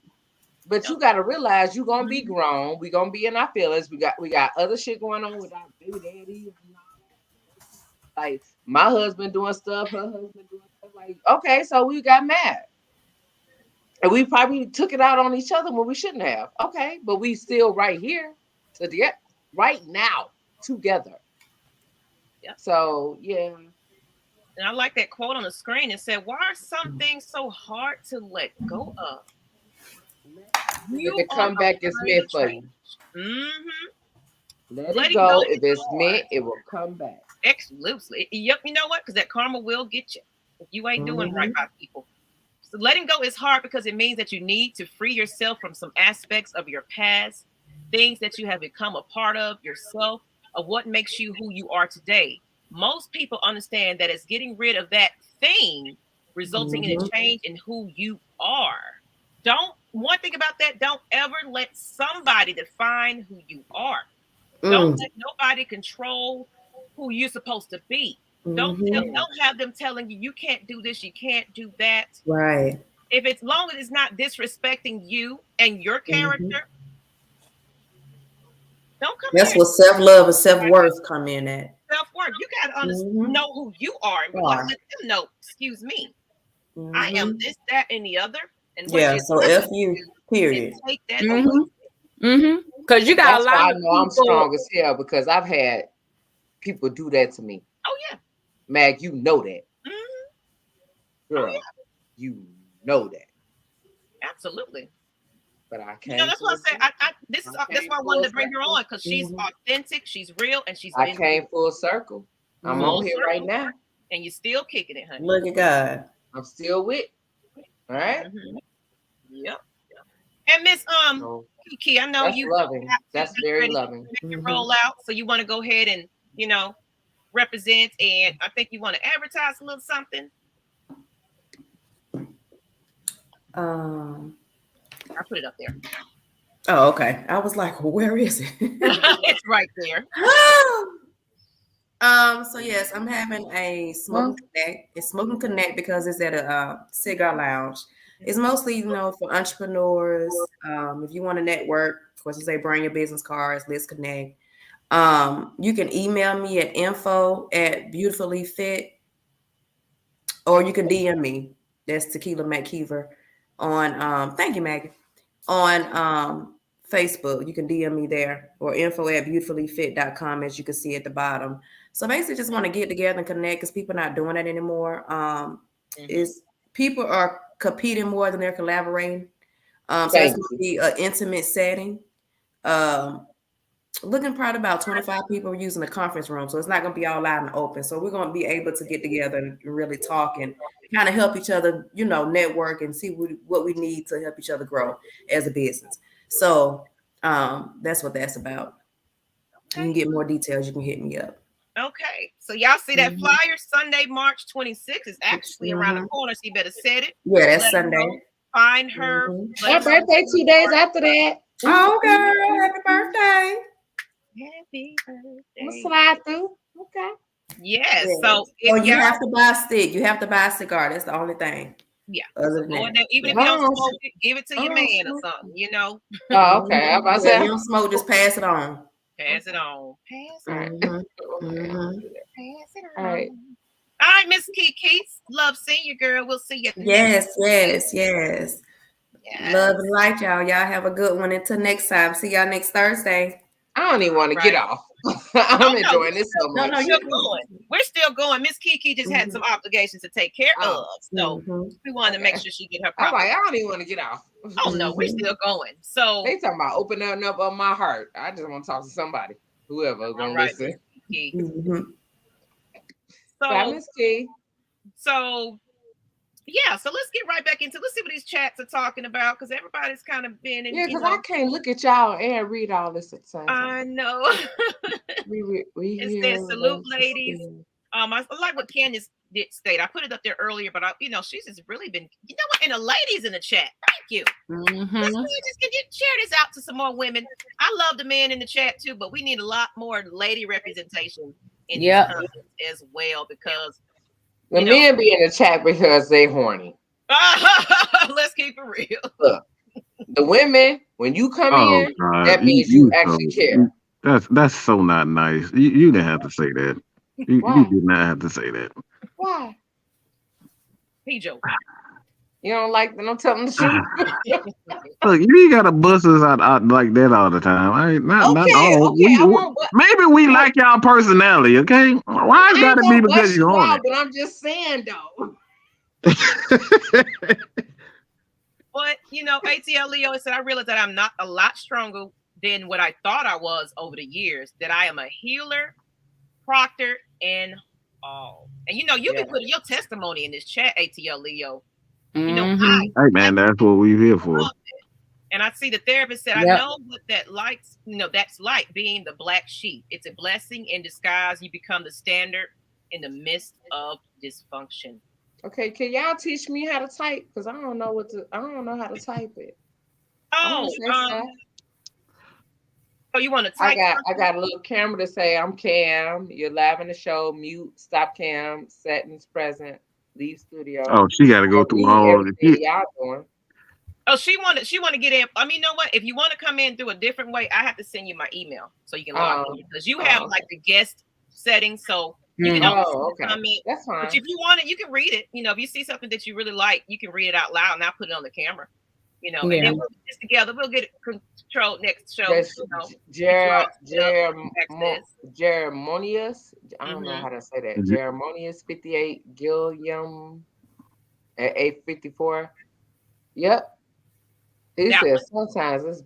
But you gotta realize you're gonna be grown. We're gonna be in our feelings. We got other shit going on with our baby daddy. Like my husband doing stuff, her husband doing stuff. Like, okay, so we got mad. And we probably took it out on each other when we shouldn't have. Okay, but we still right here right now together. Yeah. So yeah. And I like that quote on the screen. It said, "Why are some things so hard to let go of?" The comeback is meant for you. Let it go. If it's meant, it will come back. Exclusively. Yep. You know what? Because that karma will get you if you ain't doing right by people. So letting go is hard because it means that you need to free yourself from some aspects of your past, things that you have become a part of yourself, of what makes you who you are today. Most people understand that it's getting rid of that thing resulting in a change in who you are. One thing about that, don't ever let somebody define who you are. Don't let nobody control who you're supposed to be. Don't have them telling you can't do this, you can't do that. Right. If it's long as it's not disrespecting you and your character, don't come. That's what self-love and self-worth come in at. Self-worth. You gotta know who you are and let them know, excuse me. I am this, that, and the other. And so F you, period. Take that because you got a lot of people. I'm strong as hell because I've had people do that to me. Oh yeah. Mag, you know that. Girl, you know that. Absolutely. But I can't. That's what I said. That's why I wanted to bring her on, because she's authentic, she's real, and she's. I came full circle. I'm on here right now, and you're still kicking it, honey. Look at God. I'm still with. All right. Yep. And Miss So Kiki, I know that's you loving. got That's to get very ready loving. to make your roll out. So you want to go ahead and represent, and I think you want to advertise a little something. I put it up there. Oh, okay. I was like, well, where is it? It's right there. So yes, I'm having a smoking connect. It's smoking connect because it's at a cigar lounge. It's mostly, for entrepreneurs. If you want to network, of course, you say bring your business cards. Let's connect. You can email me at info@Beutifullyfit, or you can DM me. That's Tequila McKeever on. Thank you, Maggie. On Facebook. You can DM me there, or info@beautifullyfit.com, as you can see at the bottom. So basically just want to get together and connect, because people are not doing that anymore. Is people are competing more than they're collaborating. So it's going to be an intimate setting. Looking probably about 25 people using the conference room. So it's not going to be all out in the open. So we're going to be able to get together and really talk and kind of help each other, network and see what we need to help each other grow as a business. So that's what that's about. You can get more details. You can hit me up. Okay. So y'all see that flyer? Sunday, March 26th is actually around the corner. So you better set it. Yeah, that's Sunday. Find her. My birthday 2 days after that. Oh, girl. Happy birthday. Happy birthday. I'm gonna slide through. Okay. Yes. So you have to buy a stick. You have to buy a cigar. That's the only thing. Yeah. Other than that. Even if you don't smoke it, give it to your man or something, Oh, okay. I'm about to say, if you don't smoke, just pass it on. Pass it on. Pass it on. Pass it on. All right. All right, Miss Kiki. Love seeing you, girl. We'll see you. Yes. Love and light, y'all. Y'all have a good one. Until next time. See y'all next Thursday. I don't even want to get off. I'm enjoying this so much. No, you're going. We're still going. Miss Kiki just had some obligations to take care of. So we wanted to make sure she get her property. I'm like, I don't even want to get off. Oh no, we're still going. So they talking about opening up on my heart. I just want to talk to somebody, whoever is gonna listen. So yeah, so let's get right back into. Let's see what these chats are talking about, because everybody's kind of been in. Yeah, because I can't look at y'all and read all this at the same time. I know. It says salute, ladies. I like what Candace did state. I put it up there earlier, but she's just really been. You know what? And the ladies in the chat, thank you. Let's just share this out to some more women. I love the men in the chat too, but we need a lot more lady representation in these comments as well, because. The men be in the chat because they horny. Let's keep it real. Look, the women, when you come in, that means you actually care. That's so not nice. You didn't have to say that. You did not have to say that. Why? He joking. You don't like them telling the truth? Look, you gotta bust us out like that all the time. Not all. Maybe we like y'all personality, okay? Why it gotta be because you're on it? But I'm just saying though. But ATL Leo said, I realized that I'm not a lot stronger than what I thought I was over the years. That I am a healer, proctor, and all. And you can put your testimony in this chat, ATL Leo. Hey man, that's what we're here for. And I see the therapist said, I know what that's like being the black sheep. It's a blessing in disguise. You become the standard in the midst of dysfunction. Okay, can y'all teach me how to type? Because I don't know how to type it. Oh, you want to type? I got a little camera to say I'm Cam. You're live in the show. Mute. Stop Cam. Settings present. Leave studio. Oh, she got to go through all of it. Y'all doing. Oh, she want to get in. I mean, you know what? If you want to come in through a different way, I have to send you my email so you can log in, because you have like the guest settings, so you can come in. That's fine. But if you want it, you can read it. If you see something that you really like, you can read it out loud and I'll put it on the camera. And then we'll get this together. We'll get it controlled next show. Jeremonius. I don't know how to say that. Jeremonius 58 Gilliam at 854. Yep. He says sometimes it's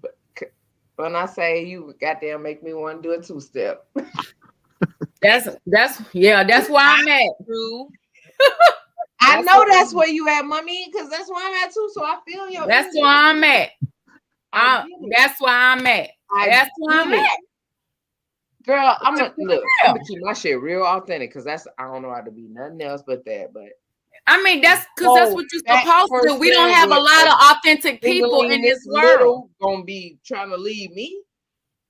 when I say you goddamn make me want to do a 2-step. That's why I'm at. I know that's where you at, mommy, because that's where I'm at too. So I feel you. That's where I'm at. That's where I'm at. That's where I'm at. Girl, I'm gonna keep my shit real authentic because I don't know how to be nothing else but that. But I mean, that's because that's what you're supposed to do. We don't have a lot of authentic people in this world. Gonna be trying to leave me.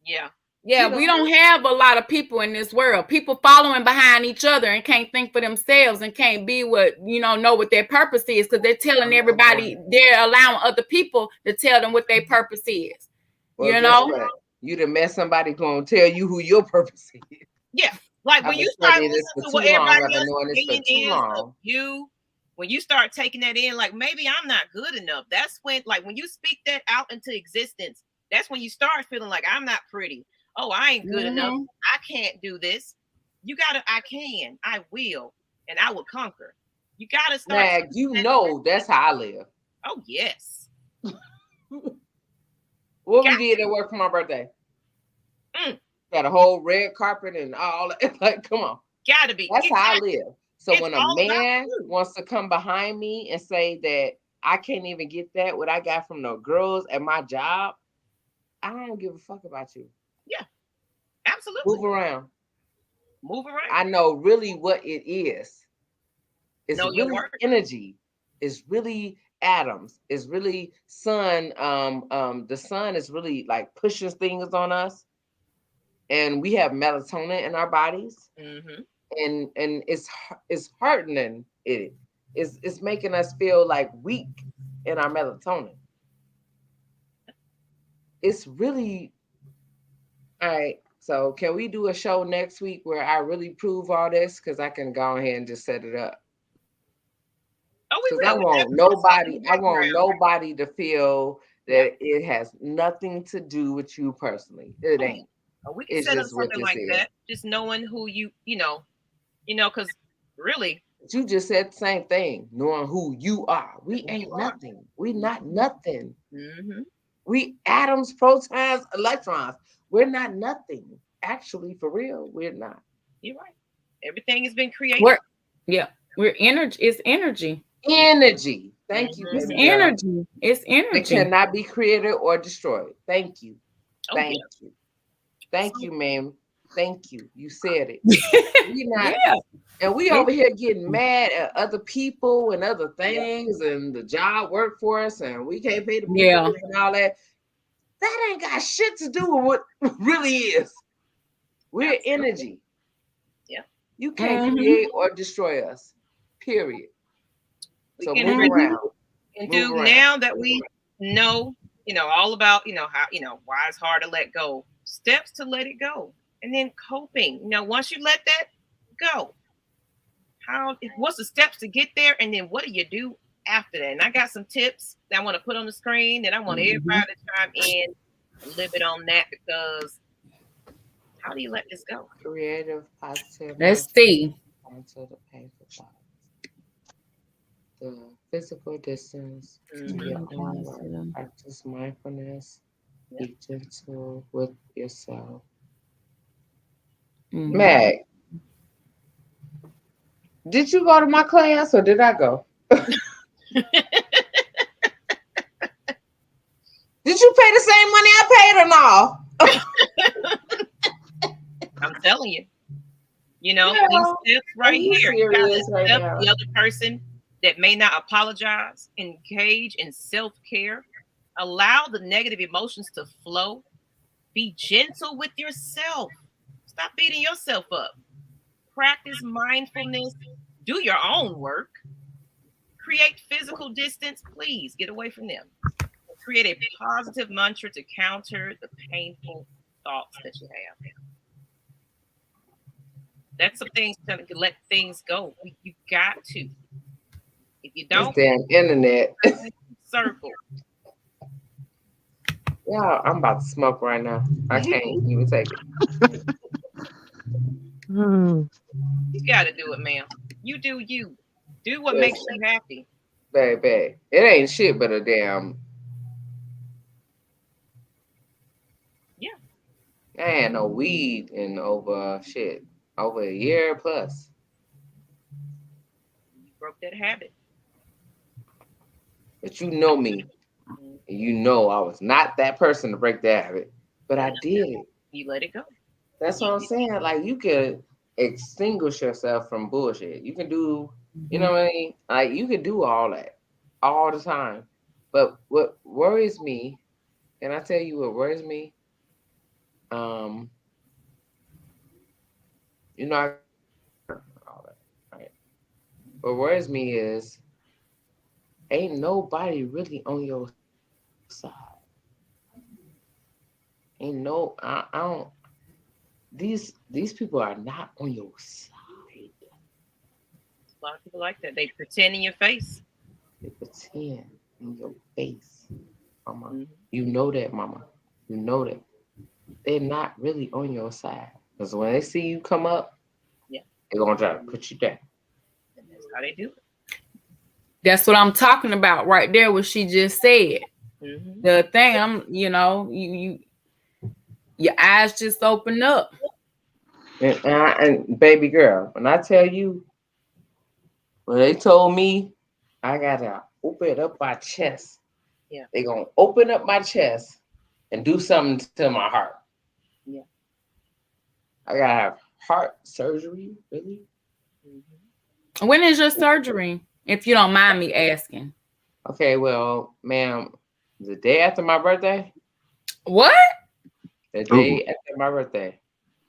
Yeah, we don't have a lot of people in this world. People following behind each other and can't think for themselves and can't be know what their purpose is because they're telling everybody, they're allowing other people to tell them what their purpose is. Well, you done met somebody gonna tell you who your purpose is. Yeah, like when you start listening to what everybody else is saying when you start taking that in, like maybe I'm not good enough. That's when, like, when you speak that out into existence, that's when you start feeling like I'm not pretty. Oh, I ain't good enough. I can't do this. You gotta, I can, I will, and I will conquer. You gotta start. Mag, that's how I live. Oh, yes. What we did at work for my birthday? Got a whole red carpet and all that. Like, come on. Gotta be. That's how I live. So when a man wants to come behind me and say that I can't even get that, what I got from the girls at my job, I don't give a fuck about you. Yeah, absolutely. Move around. I know really what it is. It's really energy. It's really atoms. It's really sun. The sun is really like pushing things on us, and we have melatonin in our bodies, and it's heartening. It's making us feel like weak in our melatonin. It's really all right. So can we do a show next week where I really prove all this? Because I can go ahead and just set it up. Oh, we will. I want nobody to feel that it has nothing to do with you personally. It ain't. We can set up something like that. Just knowing who you know, because really. You just said the same thing. Knowing who you are. We ain't nothing. We not nothing. We atoms, protons, electrons. We're not nothing. Actually, for real, we're not. You're right. Everything has been created. We're energy. It's energy. Energy. Thank you. It's energy. It's energy. It cannot be created or destroyed. Thank you. Thank you. Thank you, ma'am. Thank you. You said it. We not, and we over here getting mad at other people and other things and the job workforce, and we can't pay the people and all that. That ain't got shit to do with what really is. We're energy. Yeah. You can't create or destroy us. Period. So move around. And now that we know, all about, how, why it's hard to let go. Steps to let it go. And then coping. Once you let that go, what's the steps to get there? And then what do you do after that? And I got some tips that I want to put on the screen, and I want everybody to chime in and live it on that, because how do you let this go? Creative, positive. Let's see. Onto the painful thoughts. The physical distance. Practice mindfulness. Be gentle with yourself. Mag, did you go to my class or did I go? Did you pay the same money I paid or no? I'm telling you. These steps right here. You gotta accept the other person that may not apologize. Engage in self-care. Allow the negative emotions to flow. Be gentle with yourself. Stop beating yourself up. Practice mindfulness. Do your own work. Create physical distance. Please get away from them. Create a positive mantra to counter the painful thoughts that you have. That's some things to let things go. You got to. If you don't, this damn internet. Circle. Yeah, I'm about to smoke right now. I can't even take it. You got to do it, ma'am. You do you. Do what makes you happy. Baby, it ain't shit but a damn. Yeah. I ain't no weed in over a year plus. You broke that habit. But you know me. And you know I was not that person to break that habit, but I did it. You let it go. That's what I'm saying. Like you can extinguish yourself from bullshit. You can do, you know what I mean? Like you can do all that all the time. But what worries me, can I tell you what worries me? Um, you know, all that, right? What worries me is ain't nobody really on your side. Ain't no, I don't. These people are not on your side. A lot of people like that. They pretend in your face. They pretend in your face, mama. Mm-hmm. You know that, mama. You know that. They're not really on your side. Because when they see you come up, yeah, they're gonna try to put you down. And that's how they do it. That's what I'm talking about right there, what she just said. Mm-hmm. The thing, you your eyes just open up. And baby girl, when I tell you, when they told me I gotta open up my chest, yeah, they gonna open up my chest and do something to my heart. Yeah. I gotta have heart surgery, really? Mm-hmm. When is your surgery, if you don't mind me asking? Okay, well, ma'am, the day after my birthday. What? The day after my birthday,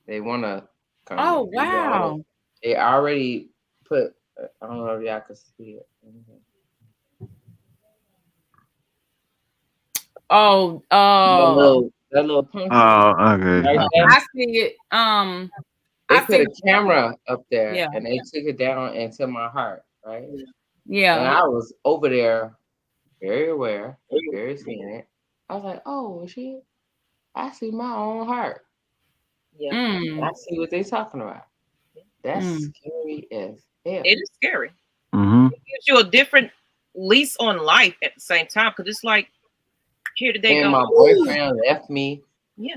they wanna come. Oh wow! They already put. I don't know if y'all can see it. Oh, that little pumpkin. Okay. Right there. I see it. They I put see. a camera up there, Yeah. and they took it down into my heart, right? Yeah. And I was over there, very aware, very seeing it. I was like, "Oh shit! I see my own heart. Yeah, I see what they talking about. That's scary as hell. it is scary. Mm-hmm. It gives you a different lease on life at the same time because it's like here today And go. my boyfriend left me. Yeah.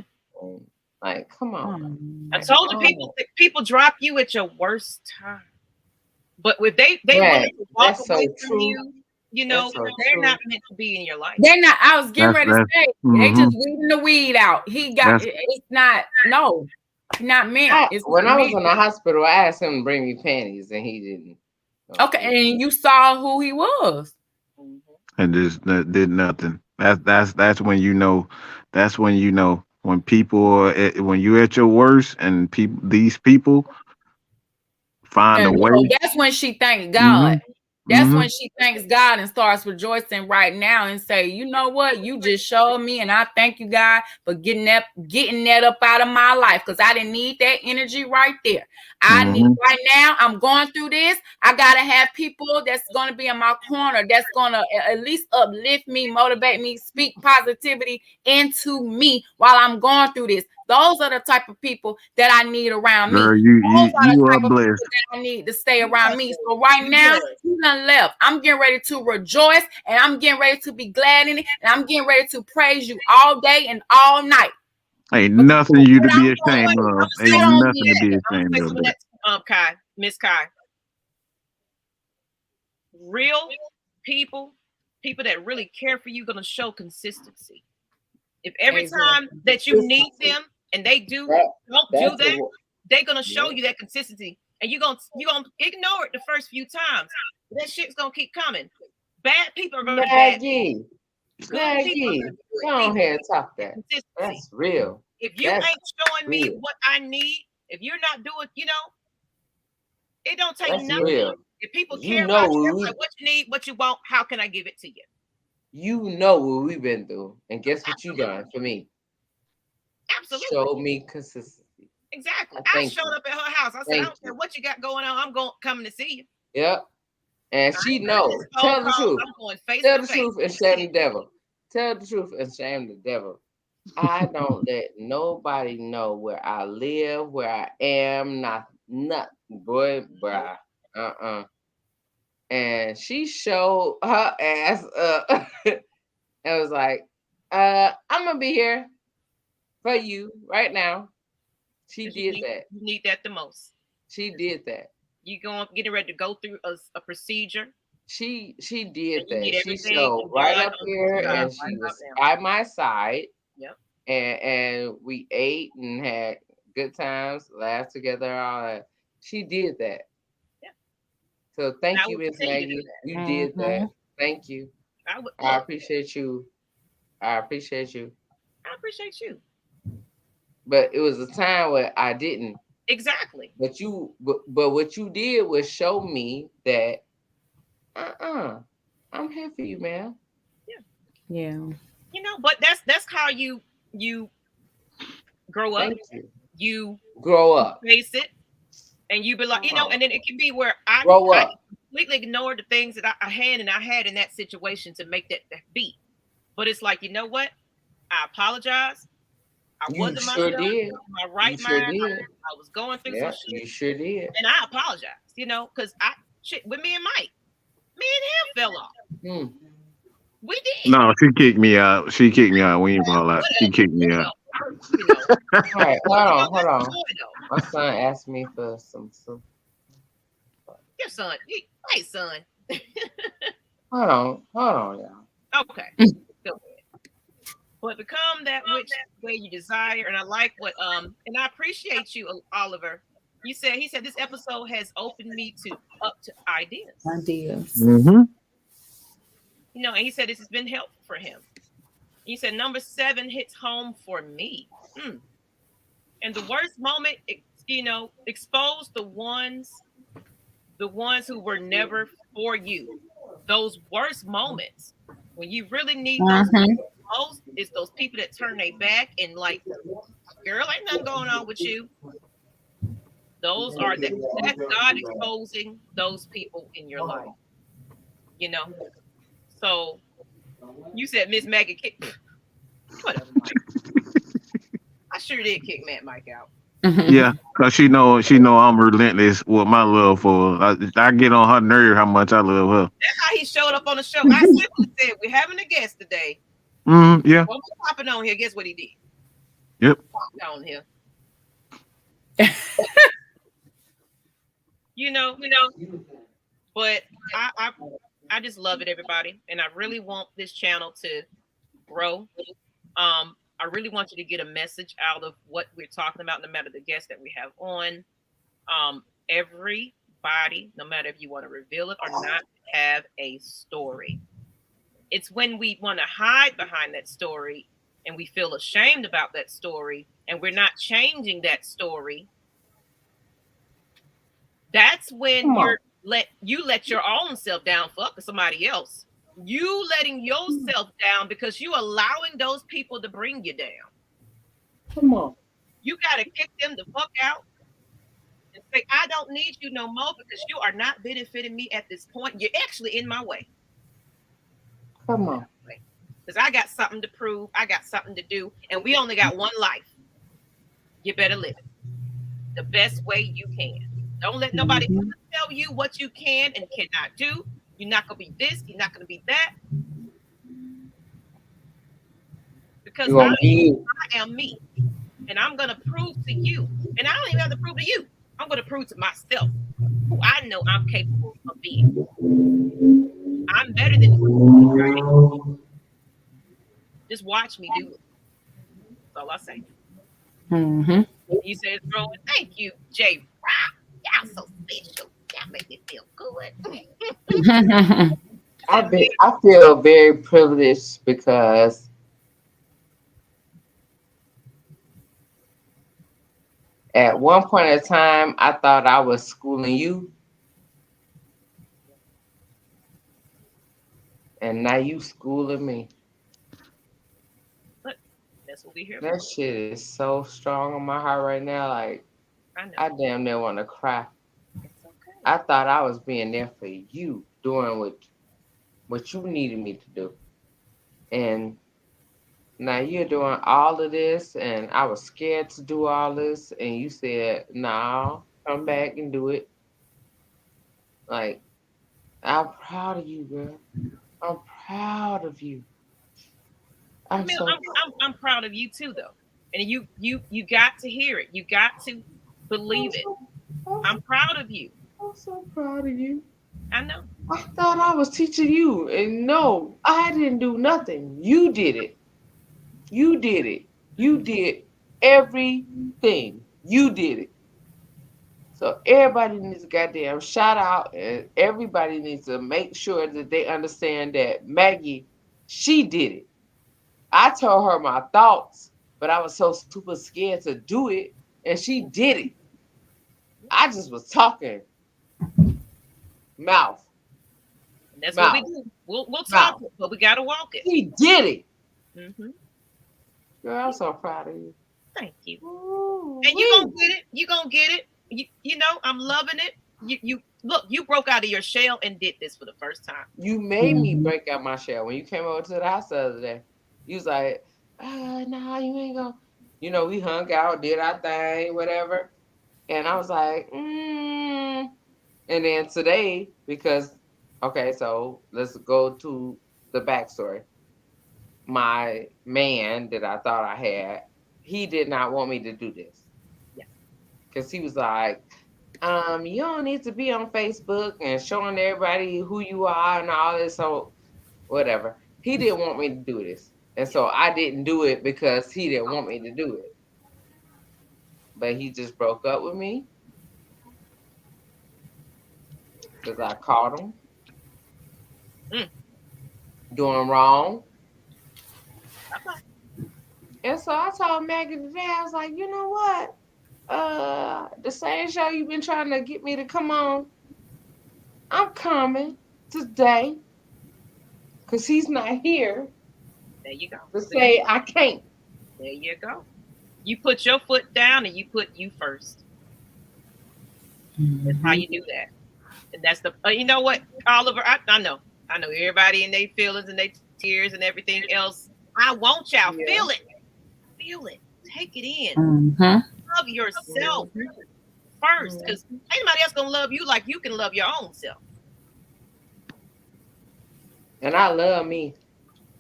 Like, come on. I told you people drop you at your worst time. But if they Yeah, want to walk that's away so from true. you, you know, That's so they're true. not meant to be in your life. They're not. I was getting ready to say they mhm. just weeding the weed out. He got it's not. No, not meant. It's When not I was meant. in the hospital, I asked him to bring me panties, and he didn't. Okay, and you saw who he was. And just did nothing. That's when you know. That's when you know when people when you're at your worst and these people find a And way. so that's when she thanked God. Mm-hmm. That's Mm-hmm. when she thanks God and starts rejoicing right now and say, you know what? You just showed me, and I thank you, God, for getting that up out of my life because I didn't need that energy right there. I need right now. I'm going through this. I gotta have people that's gonna be in my corner, that's gonna at least uplift me, motivate me, speak positivity into me while I'm going through this. Those are the type of people that I need around me. Girl, Those are the you are type of blessed. people that I need to stay around me. So right now, he done left. I'm getting ready to rejoice, and I'm getting ready to be glad in it, and I'm getting ready to praise you all day and all night. Ain't nothing you to be ashamed I'm of. gonna say Ain't some nothing to be ashamed of. of that, Kai, Miss Kai. Real people that really care for you, gonna show consistency. If every time that you need them and they don't do that, they're gonna show you that consistency, and you're gonna ignore it the first few times. That shit's gonna keep coming. Bad people are gonna be bad. Maggie, go ahead and talk that. That's real. If you ain't showing me what I need, if you're not doing, it don't take nothing. Real. If people care about you, like what you need, what you want, how can I give it to you? You know what we've been through, and guess what you done for me? Absolutely. Show me consistency. Exactly. I showed up at her house. I said, I don't care what you got going on. I'm coming to see you. Yep. And she knows. Tell the truth. Tell the truth and shame the devil. Tell the truth and shame the devil. I don't let nobody know where I live, where I am, nothing. Boy, bruh. And she showed her ass up and was like, I'm gonna be here for you right now. She did that. You need that the most. She did that. You getting ready to go through a procedure. she And did you need that. She everything showed in right God up on here, your job and right she about was now. by my side, Yep. and we ate and had good times, laughed together, all that. She did that. Yeah. So And thank I you, will Miss continue to do Maggie. that. You did that. Thank you. I would I look. appreciate you. I appreciate you. I appreciate you. But it was a time where I didn't. Exactly. But what you did was show me that I'm here for you, man. Yeah. You know, but that's how you grow up. Thank you. You Grow up. face it, and you be like, you know, and then it can be where Grow I up. completely ignore the things that I had in that situation to make that be. But it's like, you know what? I apologize. I You wasn't sure myself. did. In my You right sure mind. did. I was going through some Yeah, shit, you sure did. and I apologize. You know, because I shit with me and Mike, me and him fell off. Hmm. We did. No, she kicked me out. She kicked me out. We ain't fall out. She kicked me out. You know, All right, hold that's on. the joy, though. My son asked me for some. Your son, hey son. Hold on, y'all. Okay, go ahead. But become that which way you desire, and I like what and I appreciate you, Oliver. He said this episode has opened me to ideas. Ideas. Mm-hmm. You know, and he said this has been helpful for him. He said number 7 hits home for me. And the worst moment, you know, expose the ones who were never for you. Those worst moments when you really need those most is those people that turn their back and like, girl, ain't nothing going on with you. Those are that's God exposing those people in your life. You know. So you said Miss Maggie kick whatever, Mike. I sure did kick Matt Mike out. Yeah, cause she know I'm relentless with my love for her. I get on her nerve how much I love her. That's how he showed up on the show. I simply said, we're having a guest today. Yeah. When we're popping on here, guess what he did? Yep. Popped on here. you know. But I just love it, everybody, and I really want this channel to grow. I really want you to get a message out of what we're talking about, no matter the guests that we have on. Everybody, no matter if you want to reveal it or not, have a story. It's when we want to hide behind that story and we feel ashamed about that story and we're not changing that story. That's when you let your own self down for somebody else. You letting yourself down because you allowing those people to bring you down. Come on. You got to kick them the fuck out and say, I don't need you no more because you are not benefiting me at this point. You're actually in my way. Come on. Because I got something to prove. I got something to do. And we only got one life. You better live it the best way you can. Don't let nobody tell you what you can and cannot do. You're not going to be this. You're not going to be that. Because I am me. And I'm going to prove to you. And I don't even have to prove to you. I'm going to prove to myself who I know I'm capable of being. I'm better than you. Just watch me do it. That's all I say. You say it's growing. Thank you, J. Rock. Y'all so special. Y'all make me feel good. I feel very privileged because at one point in time, I thought I was schooling you. And now you schooling me. But that's what we hear. That shit is so strong on my heart right now. Like, I damn near want to cry. It's okay. I thought I was being there for you, doing what you needed me to do. And now you're doing all of this, and I was scared to do all this, and you said, no, come back and do it. Like, I'm proud of you, girl. I'm proud of you. I'm proud of you too, though. And you got to hear it. You got to believe it. I'm proud of you. I'm so proud of you. I know. I thought I was teaching you, and no, I didn't do nothing. You did it. You did it. You did everything. You did it. So everybody needs a goddamn shout out, and everybody needs to make sure that they understand that Maggie, she did it. I told her my thoughts, but I was so super scared to do it, and she did it. I just was talking mouth, And that's what we mouth, do. We'll talk mouth. it, but we gotta walk it. She did it. Mm-hmm. Girl, I'm so proud of you. Thank you. Ooh, And you gonna get it. You gonna get it. You know, I'm loving it. You look. You broke out of your shell and did this for the first time. You made me break out my shell when you came over to the house the other day. You was like, nah, you ain't gonna. You know, we hung out, did our thing, whatever. And I was like, And then today, because, okay, so let's go to the backstory. My man that I thought I had, he did not want me to do this. Yeah. Because he was like, you don't need to be on Facebook and showing everybody who you are and all this. So whatever. He didn't want me to do this. And so I didn't do it because he didn't want me to do it. But he just broke up with me because I caught him doing wrong. And so I told Maggie today, I was like, you know what? The same show you've been trying to get me to come on, I'm coming today because he's not here There you go. to say I can't. There you go. You put your foot down and you put you first. That's how you do that. And that's the, you know what, Oliver, I know everybody in their feelings and their tears and everything else. I want y'all feel it. Feel it. Take it in. Love yourself first, because anybody else gonna love you like you can love your own self. And I love me.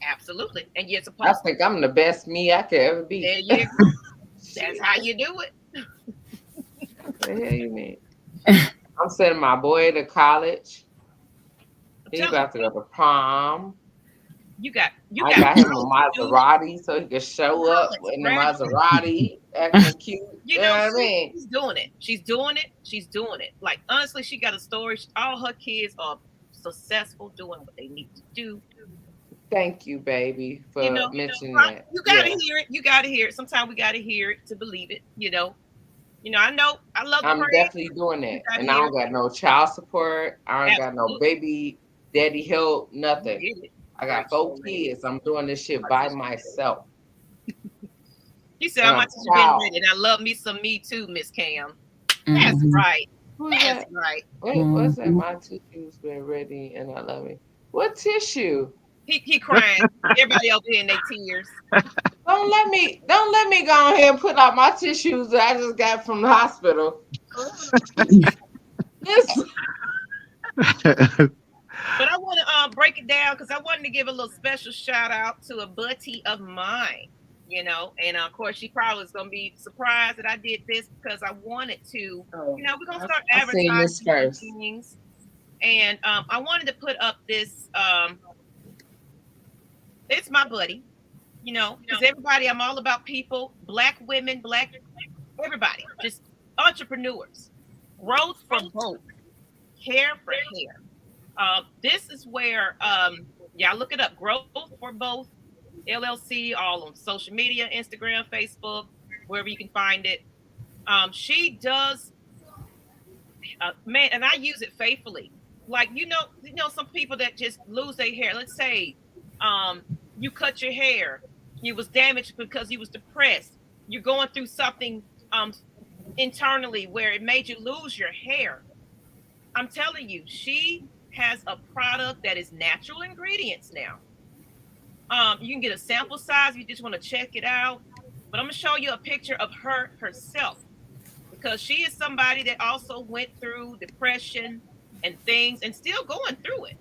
Absolutely. And you're supposed I think I'm the best me I could ever be. There you go. That's how you do it. What the hell you mean? I'm sending my boy to college. He's about to go to prom. I got him a Maserati so he can show up in the Maserati acting cute. You know what I mean? She's doing it. She's doing it. She's doing it. Like, honestly, she got a story. All her kids are successful doing what they need to do. Thank you, baby, for mentioning that. You gotta hear it. You gotta hear it. Sometimes we gotta hear it to believe it. I know. I love. I'm definitely doing that, and I don't got no child support. I don't got no baby daddy help. Nothing. I got 4 kids. I'm doing this shit by myself. You said how much has you been ready, and I love me some me too, Miss Cam. That's right. That's right. Wait, what's that? My tissue's been ready, and I love me. What tissue? He crying. Everybody else in their tears. Don't let me go ahead and put out my tissues that I just got from the hospital. But I want to break it down because I wanted to give a little special shout out to a buddy of mine, and of course she probably is going to be surprised that I did this because I wanted to, we're going to start advertising things. And I wanted to put up this, it's my buddy, because everybody, I'm all about people, Black women, Black, everybody, just entrepreneurs, growth for both, hair for hair. This is where, look it up, growth for both, LLC, all on social media, Instagram, Facebook, wherever you can find it. She does, man, and I use it faithfully. Like, some people that just lose their hair. Let's say you cut your hair. You was damaged because you was depressed. You're going through something internally where it made you lose your hair. I'm telling you, she has a product that is natural ingredients now. You can get a sample size if you just want to check it out. But I'm going to show you a picture of her herself because she is somebody that also went through depression and things and still going through it.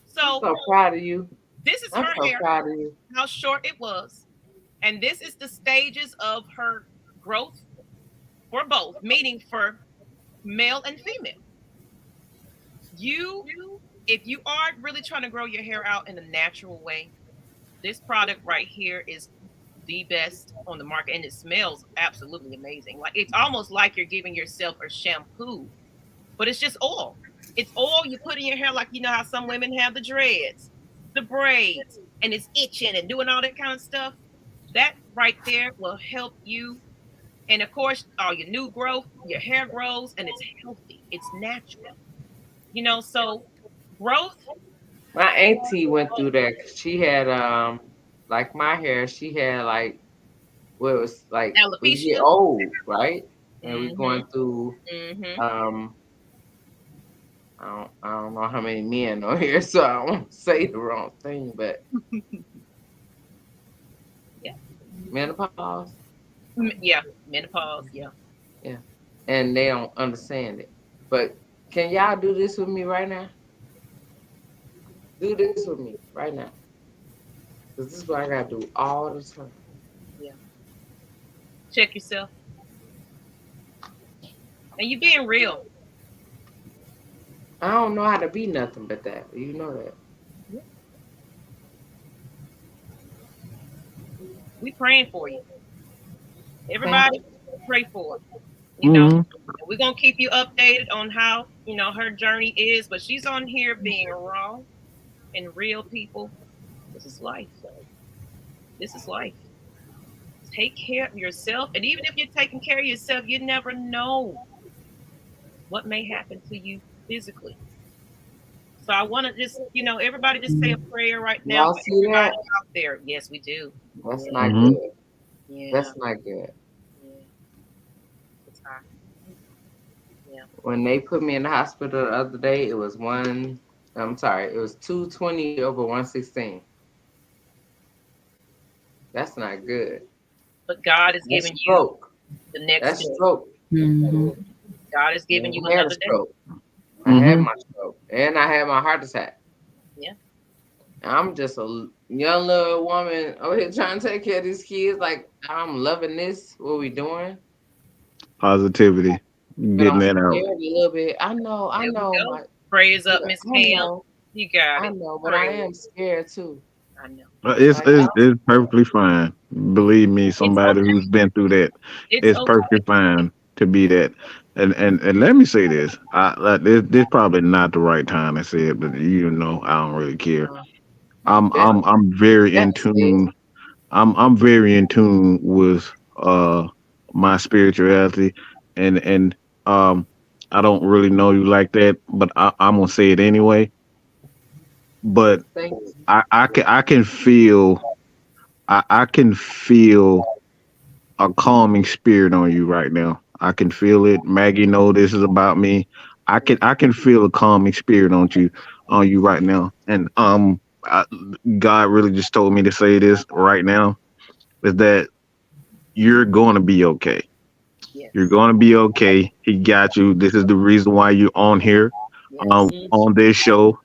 So proud of you. This is her hair, proud of you. How short it was. And this is the stages of her growth for both, meaning for male and female. You, if you are really trying to grow your hair out in a natural way, this product right here is the best on the market, and it smells absolutely amazing. Like it's almost like you're giving yourself a shampoo, but it's just oil. It's oil you put in your hair, like you know how some women have the dreads, the braids, and it's itching and doing all that kind of stuff. That right there will help you. And of course, all your new growth, your hair grows and it's healthy. It's natural. You know, so growth. My auntie went through that. 'Cause she had like my hair. She had like what it was like we get Alopecia. old, right? And we're Mm-hmm. going through Mm-hmm. I don't know how many men are here, so I don't want to say the wrong thing, but Yeah. menopause. Yeah. Menopause. Yeah. Yeah. And they don't understand it. But can y'all do this with me right now? Do this with me right now. Because this is what I gotta do all the time. Yeah. Check yourself. And you being real. I don't know how to be nothing but that. You know that. We praying for you. Everybody pray for her. You know, we're gonna keep you updated on how, you know, her journey is, but she's on here being raw and real, people. This is life. This is life. Take care of yourself. And even if you're taking care of yourself, you never know what may happen to you physically. So I want to just, you know, everybody just say a prayer right now Y'all for see everybody that? out there. Yes, we do. That's Yeah. not good. Yeah. That's not good. Yeah. It's hard. Yeah. When they put me in the hospital the other day, it was it was 220 over 116. That's not good. But God is That's giving you stroke. the next That's day. stroke. God is giving you I had a another day. stroke. I had my stroke. And I had my heart attack. Yeah. I'm just a young little woman over here trying to take care of these kids. Like, I'm loving this. What we doing? Positivity, But getting I'm that scared out. a little bit. I know. There we go. My, Praise up, Miss I Pam. know. You got I it. know, but I Praise. am scared too. I know. It's, Like, it's it's perfectly fine. Believe me, It's somebody okay. who's been through that, It's it's okay. perfectly fine to be that. And let me say this, this probably not the right time to say it, but you know I don't really care. That's I'm very in it. tune. I'm very in tune with my spirituality, and um I don't really know you like that, but I'm gonna say it anyway. But Thank you. I can feel I can feel a calming spirit on you right now. I can feel it. Maggie know this is about me. I can feel a calming spirit on you right now. And God really just told me to say this right now is that you're going to be okay. Yes. You're going to be okay. He got you. This is the reason why you're on here, Yes. on this show.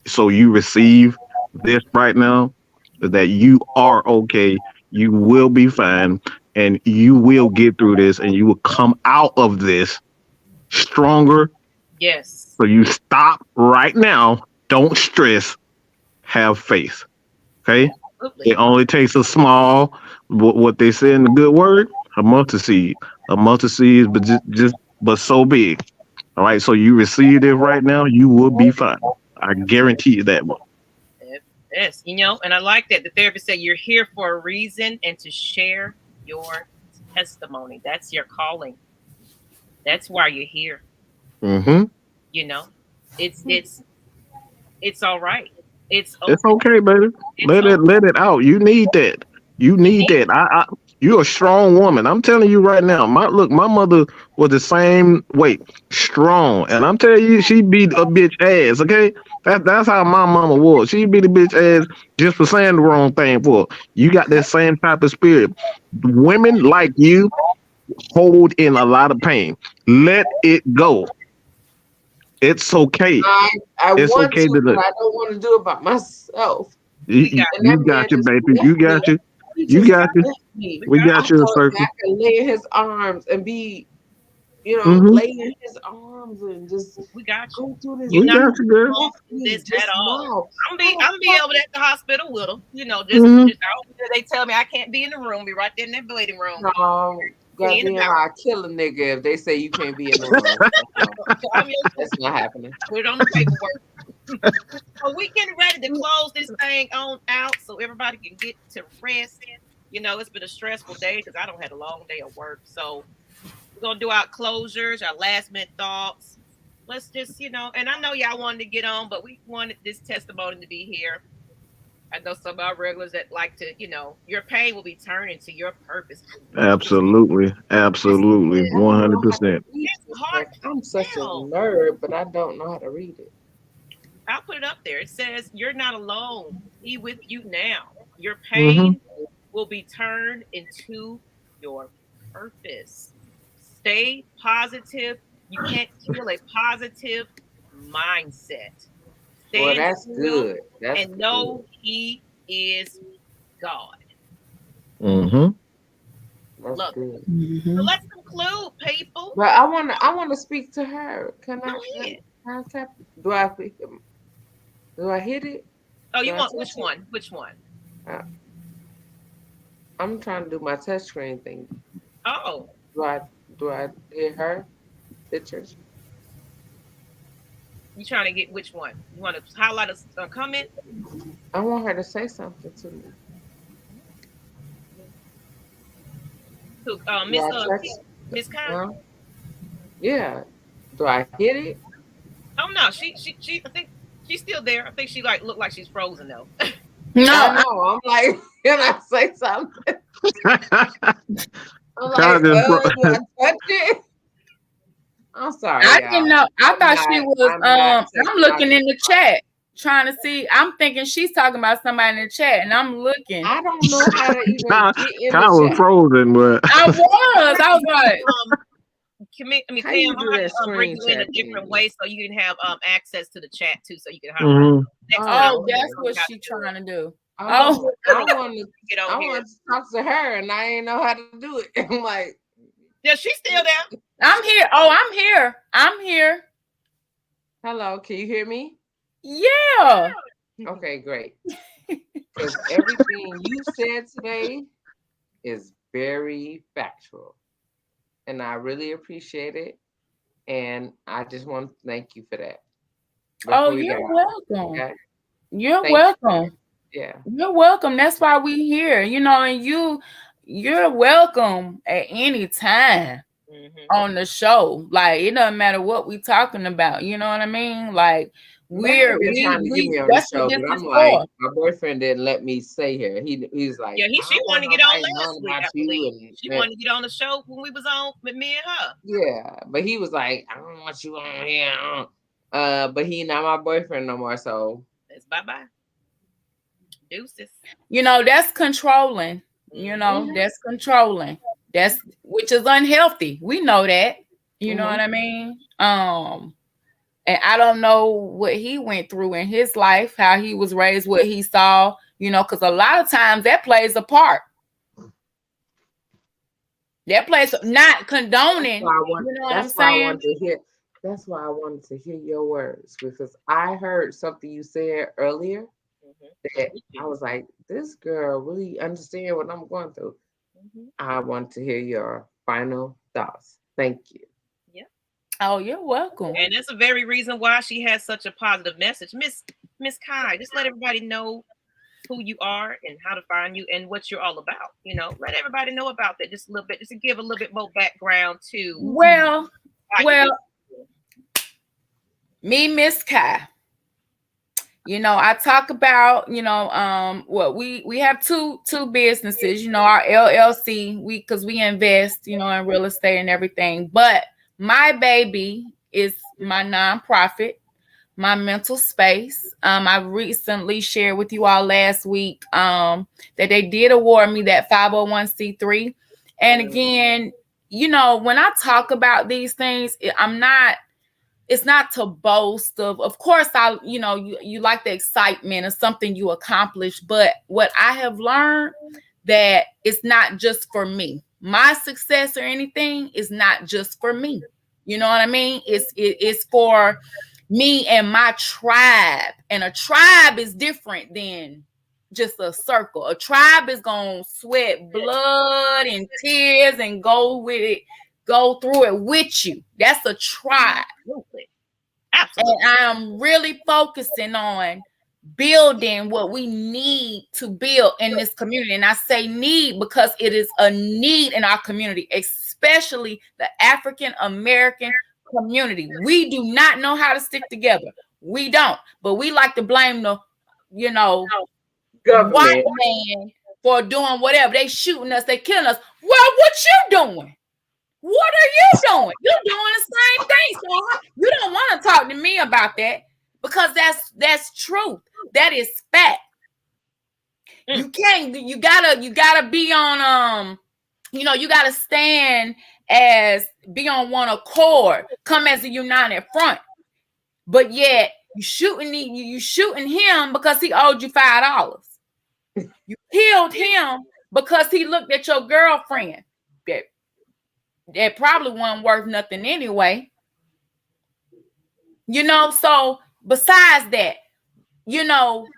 So you receive this right now is that you are okay. You will be fine and you will get through this and you will come out of this stronger. Yes. So you stop right now. Don't stress. Have faith. Okay. Absolutely. It only takes a small, what they say in the good word, a mustard seed. A mustard seed, but but so big. All right. So you receive it right now. You will be fine. I guarantee you that one. Yes. You know, and I like that the therapist said you're here for a reason and to share your testimony. That's your calling. That's why you're here. Mm-hmm. You know, it's all right. It's okay. It's okay, baby. It's Let it out. You need that. You need that. You're a strong woman. I'm telling you right now. My mother was the same weight, strong, and I'm telling you, she beat a bitch ass. Okay, that's how my mama was. She beat a bitch ass just for saying the wrong thing. For you got that same type of spirit. Women like you hold in a lot of pain. Let it go. It's okay. I It's want okay to, to but look. I don't want to do it by myself. You, we got And you that man got you, just baby. left You got me. you. He You just got you. left me. We I got you a thought circle. I could lay in his arms and be lay in his arms and just We got you. go through this. You're We not got you, girl. alone in this Just at all. now. I'm be over at the hospital with them. They tell me I can't be in the room. Be right there in that waiting room. Goddamn, I'll kill a nigga if they say you can't be in the room. That's not happening. Put it on the paperwork. So we getting ready to close this thing on out so everybody can get to rest. It's been a stressful day because I don't had a long day of work. So we're gonna do our closures, our last minute thoughts. Let's just, and I know y'all wanted to get on, but we wanted this testimony to be here. I know some of our regulars that like to, your pain will be turned into your purpose. Absolutely. 100%. It's hard. I'm such a nerd, but I don't know how to read it. I'll put it up there. It says, "You're not alone. He with you now. Your pain will be turned into your purpose. Stay positive. You can't kill a positive mindset. Well, that's good. And know He is God." That's good. So let's conclude, people. But I want to speak to her. Can I tap? Do I hit it? Oh, you want which one? Which one? I'm trying to do my touch screen thing. Oh. Do I hit her pictures? You trying to get which one? You want to highlight a comment? I want her to say something to me. Miss Kielyn? Yeah. Do I hit it? Oh no, she I think she's still there. I think she looked like she's frozen though. No, I know. I'm like, can I say something? I'm like, do I touch it? I'm sorry. I didn't know. I thought she was. I'm looking in the chat, trying to see. I'm thinking she's talking about somebody in the chat, and I'm looking. I don't know how to even get in the chat. was frozen, but I was like, Pam, I'm going to bring you in a different way so you can have access to the chat too, so you can highlight. That's what she's trying to do. I want to talk to her, and I ain't know how to do it. I'm like, yeah, she's still there. I'm here. Oh, I'm here. Hello, can you hear me? Yeah. Okay, great. Because everything you said today is very factual, and I really appreciate it. And I just want to thank you for that. You're welcome. Okay? You're welcome. Yeah. You're welcome. That's why we here. And you're welcome at any time on the show. Like, it doesn't matter what we talking about. You know what I mean? Like, we're trying to get me on the show, but I'm like, my boyfriend didn't let me stay here. He's like, she wanted to get on last week. She wanted to get on the show when we was on with me and her. Yeah, but he was like, I don't want you on here. But he not my boyfriend no more. So it's bye. Deuces. That's controlling. That's controlling. That's which is unhealthy. We know that. You know what I mean? And I don't know what he went through in his life, how he was raised, what he saw, because a lot of times that plays a part. That plays, not condoning. That's why I wanted to hear your words, because I heard something you said earlier that I was like, this girl really understands what I'm going through. I want to hear your final thoughts. Thank you. Oh, you're welcome. And that's the very reason why she has such a positive message. Miss Kai, just let everybody know who you are and how to find you and what you're all about. Let everybody know about that just a little bit, just to give a little bit more background to. Well, me, Miss Kai. I talk about, we have two businesses, our LLC, because we invest, in real estate and everything. But my baby is my nonprofit, my mental space. I recently shared with you all last week that they did award me that 501c3. And again, when I talk about these things, it's not to boast of course, you like the excitement of something you accomplished. But what I have learned, that it's not just for me. my success or anything is not just for me. You know what I mean? It's for me and my tribe. And a tribe is different than just a circle. A tribe is gonna sweat blood and tears and go with it, go through it with you. That's a tribe. Absolutely. Absolutely. And I'm really focusing on building what we need to build in this community. And I say need because it is a need in our community, especially the African American community. We do not know how to stick together. We don't, but we like to blame the, Government. white man for doing whatever. They shooting us, they killing us. Well, what you doing? What are you doing? You're doing the same thing. So you don't want to talk to me about that because that's truth. That is fact. You can't, you gotta be on you gotta stand be on one accord, come as a united front. But yet you shooting him because he owed you $5. You killed him because he looked at your girlfriend. That probably wasn't worth nothing anyway. So besides that,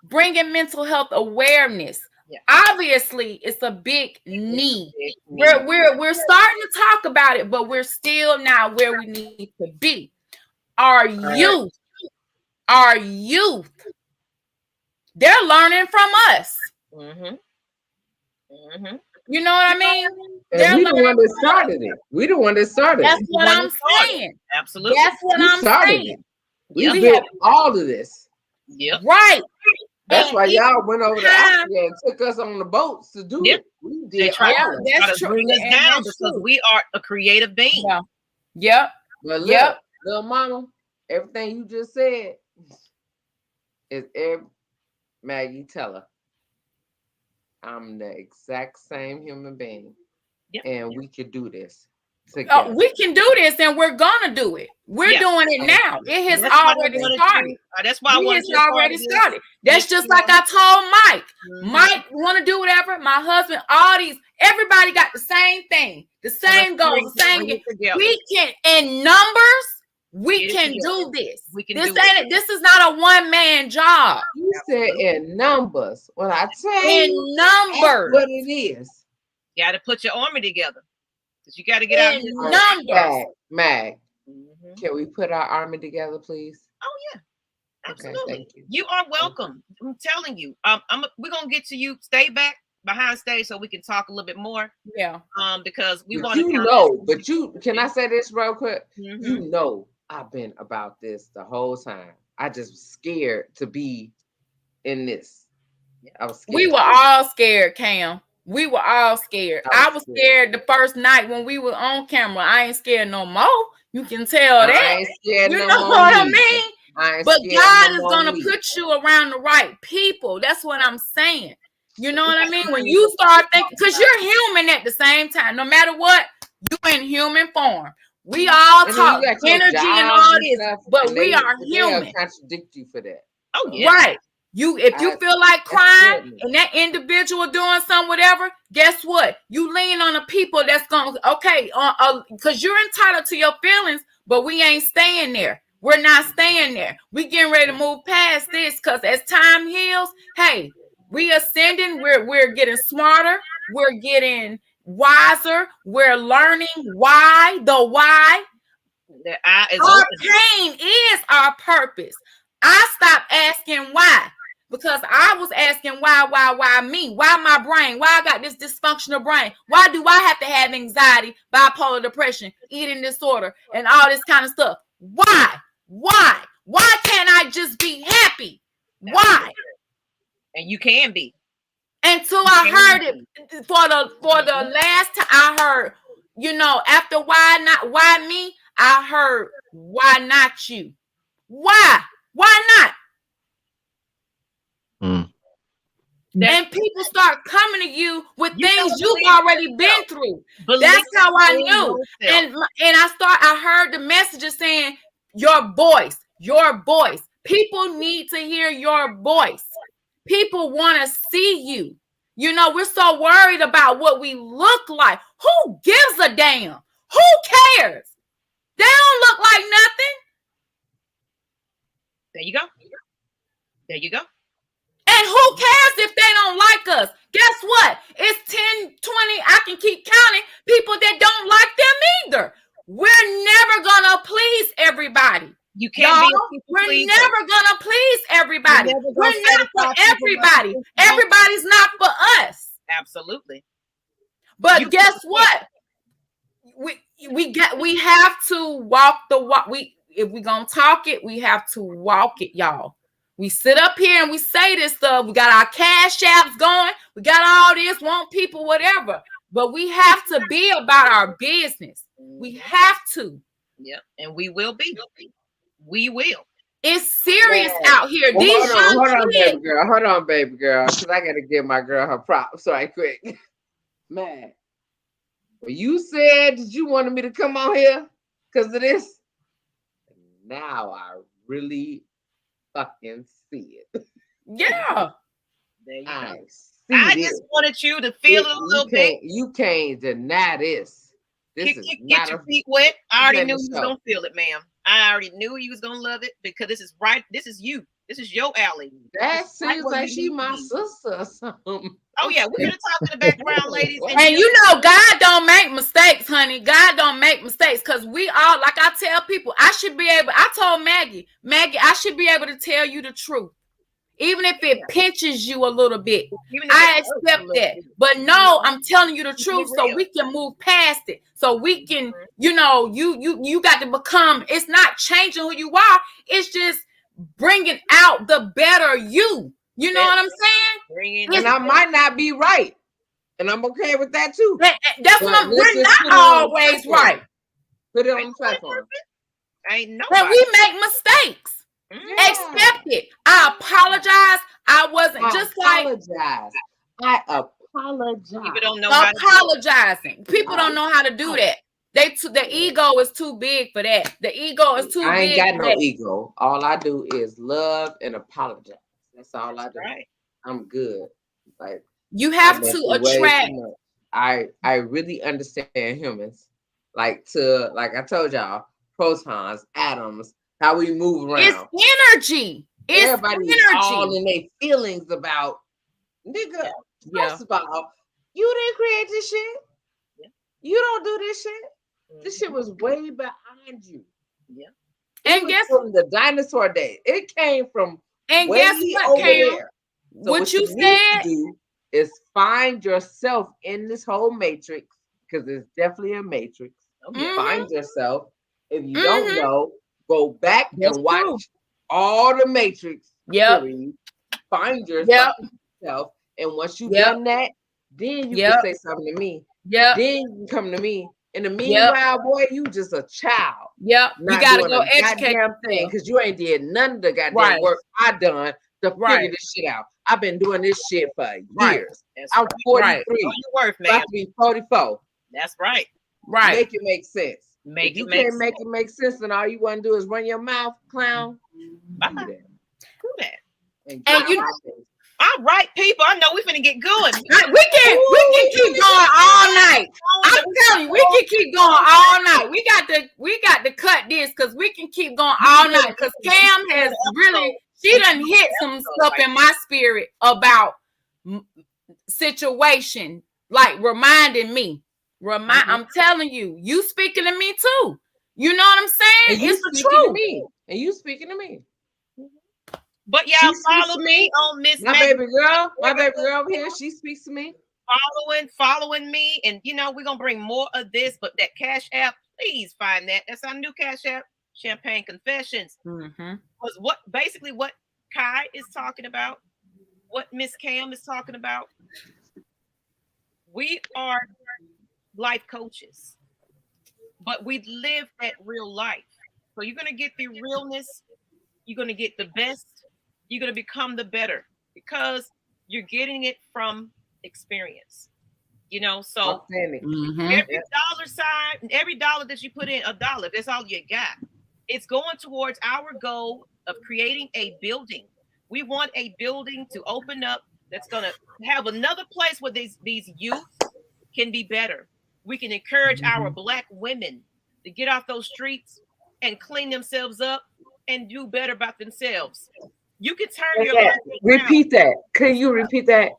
bringing mental health awareness. Yeah. Obviously, it's a big need. We're starting to talk about it, but we're still not where we need to be. Our youth, they're learning from us. Mm-hmm. Mm-hmm. You know what I mean? And we the one that started it. We the one that started it. That's what I'm saying. Absolutely. That's what I'm saying. We built all of this. Yep. Right. That's why y'all went over to Africa and took us on the boats to do it. We did try to bring us down because we are a creative being. Yeah. Yep. But look, little mama, everything you just said is Maggie, tell her. I'm the exact same human being. Yep. And we could do this. We can do this, and we're gonna do it. We're doing it now. It has already started. That's why it's already started. That's just like I told Mike. Mm-hmm. Mike want to do whatever. My husband, everybody got the same thing, the same goal, the same. We can in numbers. We can do this. We can do it. This is not a one-man job. You said in numbers. Well, I tell you, in numbers, that's what it is. You got to put your army together. You got to get out in numbers. Mag, can we put our army together, please? Oh yeah, absolutely. Okay, thank you. You are welcome. I'm telling you. We're gonna get to you. Stay back behind stage so we can talk a little bit more. Yeah. Because we want to. Can I say this real quick? Mm-hmm. I've been about this the whole time. I just was scared to be in this. I was scared. We were all scared, Cam. We were all scared. I was scared the first night when we were on camera. I ain't scared no more. You can tell that. I ain't scared you no know more what I mean? But God is going to put you around the right people. That's what I'm saying. You know what I mean? When you start thinking, because you're human at the same time. No matter what, you're in human form. We all talk energy and all this, but we are human. Contradict you for that. Oh, yeah. Right. If you feel like crying and that individual doing something, whatever, guess what? You lean on the people that's going to, because you're entitled to your feelings, but we ain't staying there. We're not staying there. We getting ready to move past this because as time heals, hey, we ascending. We're getting smarter. We're getting wiser. We're learning why. Our pain is our purpose. I stopped asking why. Because I was asking why me? Why my brain? Why I got this dysfunctional brain? Why do I have to have anxiety, bipolar depression, eating disorder, and all this kind of stuff? Why? Why can't I just be happy? Why? And you can be. Until I heard it for the last time I heard, after why me? I heard why not you? Why not? And people start coming to you with things you've already been through. That's how I knew. And I heard the messages saying, your voice. People need to hear your voice. People want to see you. You know, we're so worried about what we look like. Who gives a damn? Who cares? They don't look like nothing. There you go. There you go. And who cares if they don't like us? Guess what? It's 10, 20, I can keep counting people that don't like them either. We're never gonna please everybody. You can't we're never gonna please everybody. We're not for everybody. Everybody's not for us. Absolutely. But guess what? We have to walk the walk. If we're gonna talk it, we have to walk it, y'all. We sit up here and we say this stuff. We got our cash apps going. We got all this, want people, whatever. But we have to be about our business. We have to. Yeah, and we will be. We will. It's serious out here. Well, These hold on, kids. baby girl. Hold on, baby girl. Because I got to give my girl her props right quick. Man, when you said that you wanted me to come on here because of this, now I really fucking see it. Yeah. There you I go. see I this. just wanted you to feel it a little bit. You can't deny this. This is Get not your a feet wet. I already let knew me you was show. gonna feel it, ma'am. I already knew you was gonna love it because this is right. This is you. This is your alley. That This is right seems where like you she need to my be. sister or something. Oh yeah, we're gonna talk in the background, ladies. And you know, God don't make mistakes, honey. God don't make mistakes because we all, like I tell people, I told Maggie, I should be able to tell you the truth. Even if it pinches you a little bit, I accept that. But no, I'm telling you the truth so we can move past it. So we can, you know, you got to become, it's not changing who you are. It's just bringing out the better you. You know what I'm saying? And I might not be right. And I'm okay with that too. That's what we're not always right. Put it on the platform. Ain't nobody. But we make mistakes. Yeah. Accept it. I apologize. I wasn't I apologize. People don't know how to apologizing. People don't know how to do that. The ego is too big for that. The ego is too big. I ain't got no ego. All I do is love and apologize. That's all I do. Right. I'm good. Like you have to attract. I really understand humans. Like I told y'all, protons, atoms, how we move around. It's energy. Everybody's all in their feelings about, nigga. Yeah. First of all, you didn't create this shit. Yeah. You don't do this shit. This shit was way behind you. Yeah. And guess from the dinosaur days. It came from and way guess what, over Cam? there. So what you need said to do is find yourself in this whole matrix, because it's definitely a matrix. Find yourself. If you don't know, go back and watch all the Matrix series. Find yourself. And once you've done that, then you can say something to me. Then you can come to me. In the meanwhile, boy, you just a child. You gotta go educate thing because you ain't did none of the goddamn work I done to figure this shit out. I've been doing this shit for years. I'm 43. You worth, man. About to be 44. That's right. Right. Make it make sense. If you can't make it make sense, and all you want to do is run your mouth, clown. Do that. And you all right, people. I know we're finna get going. We can keep going all night. I'm telling you, we can keep going all night. We got to cut this because we can keep going all night. Because Cam has really, she done hit some stuff in my spirit about situation, like reminding me. I'm telling you, you speaking to me too. You know what I'm saying? It's the truth. And you speaking to me. But y'all follow me on Miss My baby girl over here, she speaks to me. Following me, and you know we're gonna bring more of this. But that Cash App, please find that. That's our new Cash App, Champagne Confessions. Was what Kai is talking about, what Miss Cam is talking about. We are life coaches, but we live that real life. So you're gonna get the realness. You're gonna get the best. You're going to become the better because you're getting it from experience, you know? So every dollar sign, every dollar that you put in, $1, that's all you got. It's going towards our goal of creating a building. We want a building to open up that's gonna have another place where these youth can be better. We can encourage our Black women to get off those streets and clean themselves up and do better about themselves. You can turn your life around. Repeat that. Can you repeat that?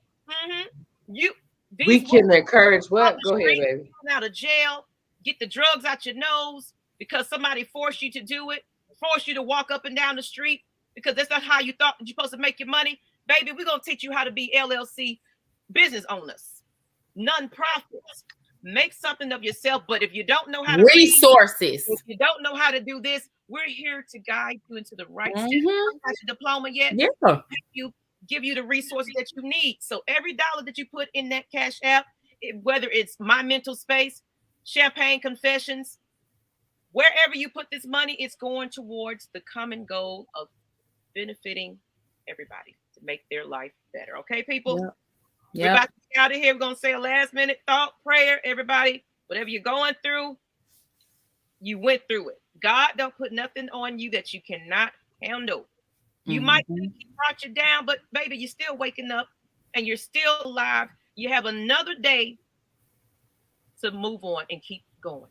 We can encourage what? Go ahead, baby. Out of jail, get the drugs out your nose because somebody forced you to do it, forced you to walk up and down the street because that's not how you thought you're supposed to make your money. Baby, we're going to teach you how to be LLC business owners, non-profits. Make something of yourself. But if you don't know how to resources, if you don't know how to do this, we're here to guide you into the right step. You don't have your diploma yet. Yeah. Give you the resources that you need. So every dollar that you put in that Cash App, whether it's My Mental Space, Champagne Confessions, wherever you put this money, it's going towards the common goal of benefiting everybody to make their life better. Okay, people? Yep. We're about to get out of here. We're going to say a last minute thought, prayer. Everybody, whatever you're going through, you went through it. God don't put nothing on you that you cannot handle. You might think he brought you down, but baby, you're still waking up and you're still alive. You have another day to move on and keep going.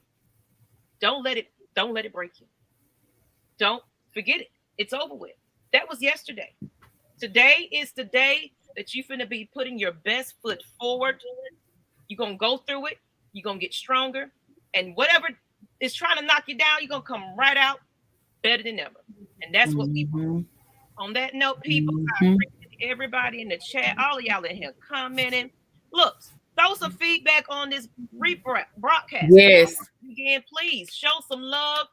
Don't let it break you. Don't forget it. It's over with. That was yesterday. Today is the day that you're going to be putting your best foot forward. You're going to go through it. You're going to get stronger. And whatever is trying to knock you down, you're going to come right out better than ever. And that's what we want. On that note, people, I appreciate everybody in the chat. All of y'all in here commenting. Look, throw some feedback on this broadcast. Yes. Again, please show some love,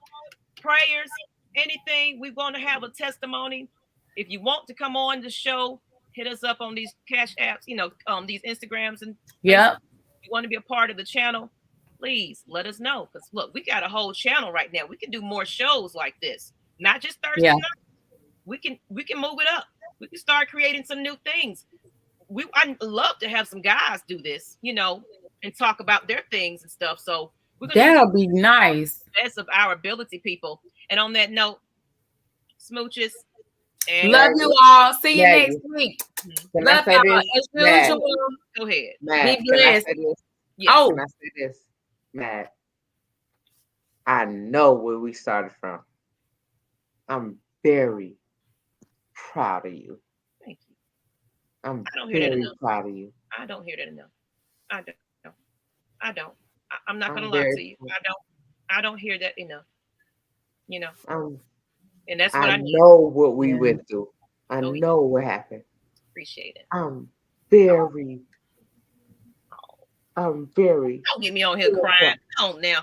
prayers, anything. We want to have a testimony. If you want to come on the show, hit us up on these Cash Apps, these Instagrams. And yeah, you want to be a part of the channel, please let us know. Because look, we got a whole channel right now. We can do more shows like this, not just Thursday night. We can move it up. We can start creating some new things. I'd love to have some guys do this, and talk about their things and stuff. So that'll be nice. Best of our ability, people. And on that note, smooches. And love you all. See you next week. Can I say this? As usual. Go ahead. Matt, be blessed. Can I say this? Yes. Can I say this? Matt, I know where we started from. I'm very proud of you. Thank you. I'm very proud of you. I don't hear that enough. I don't. I'm not gonna lie to you. I don't hear that enough. And that's what I know what we went through. I know what happened. Appreciate it. I'm very. Don't get me on here crying. Don't now.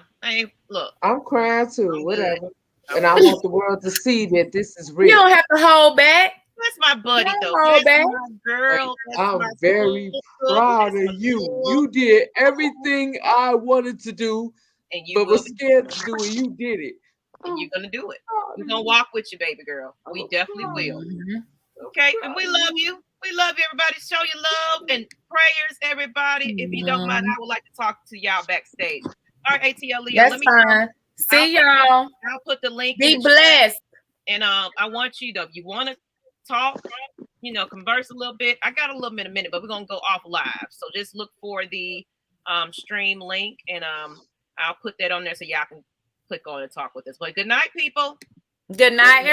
Look. I'm crying too. Whatever. And I want the world to see that this is real. You don't have to hold back. That's my buddy, though. That's my girl. I'm very proud of you. You did everything I wanted to do, but was scared to do it. You did it. And you're going to do it. We're going to walk with you, baby girl. We definitely will. Okay? And we love you. We love you, everybody. Show your love and prayers, everybody. If you don't mind, I would like to talk to y'all backstage. All right, ATL Leo. That's fine. See y'all. I'll put the link. Be blessed. And I want you to, if you want to talk, converse a little bit. I got a little bit a minute, but we're gonna go off live. So just look for the stream link, and I'll put that on there so y'all can click on and talk with us. But good night, people. Good night.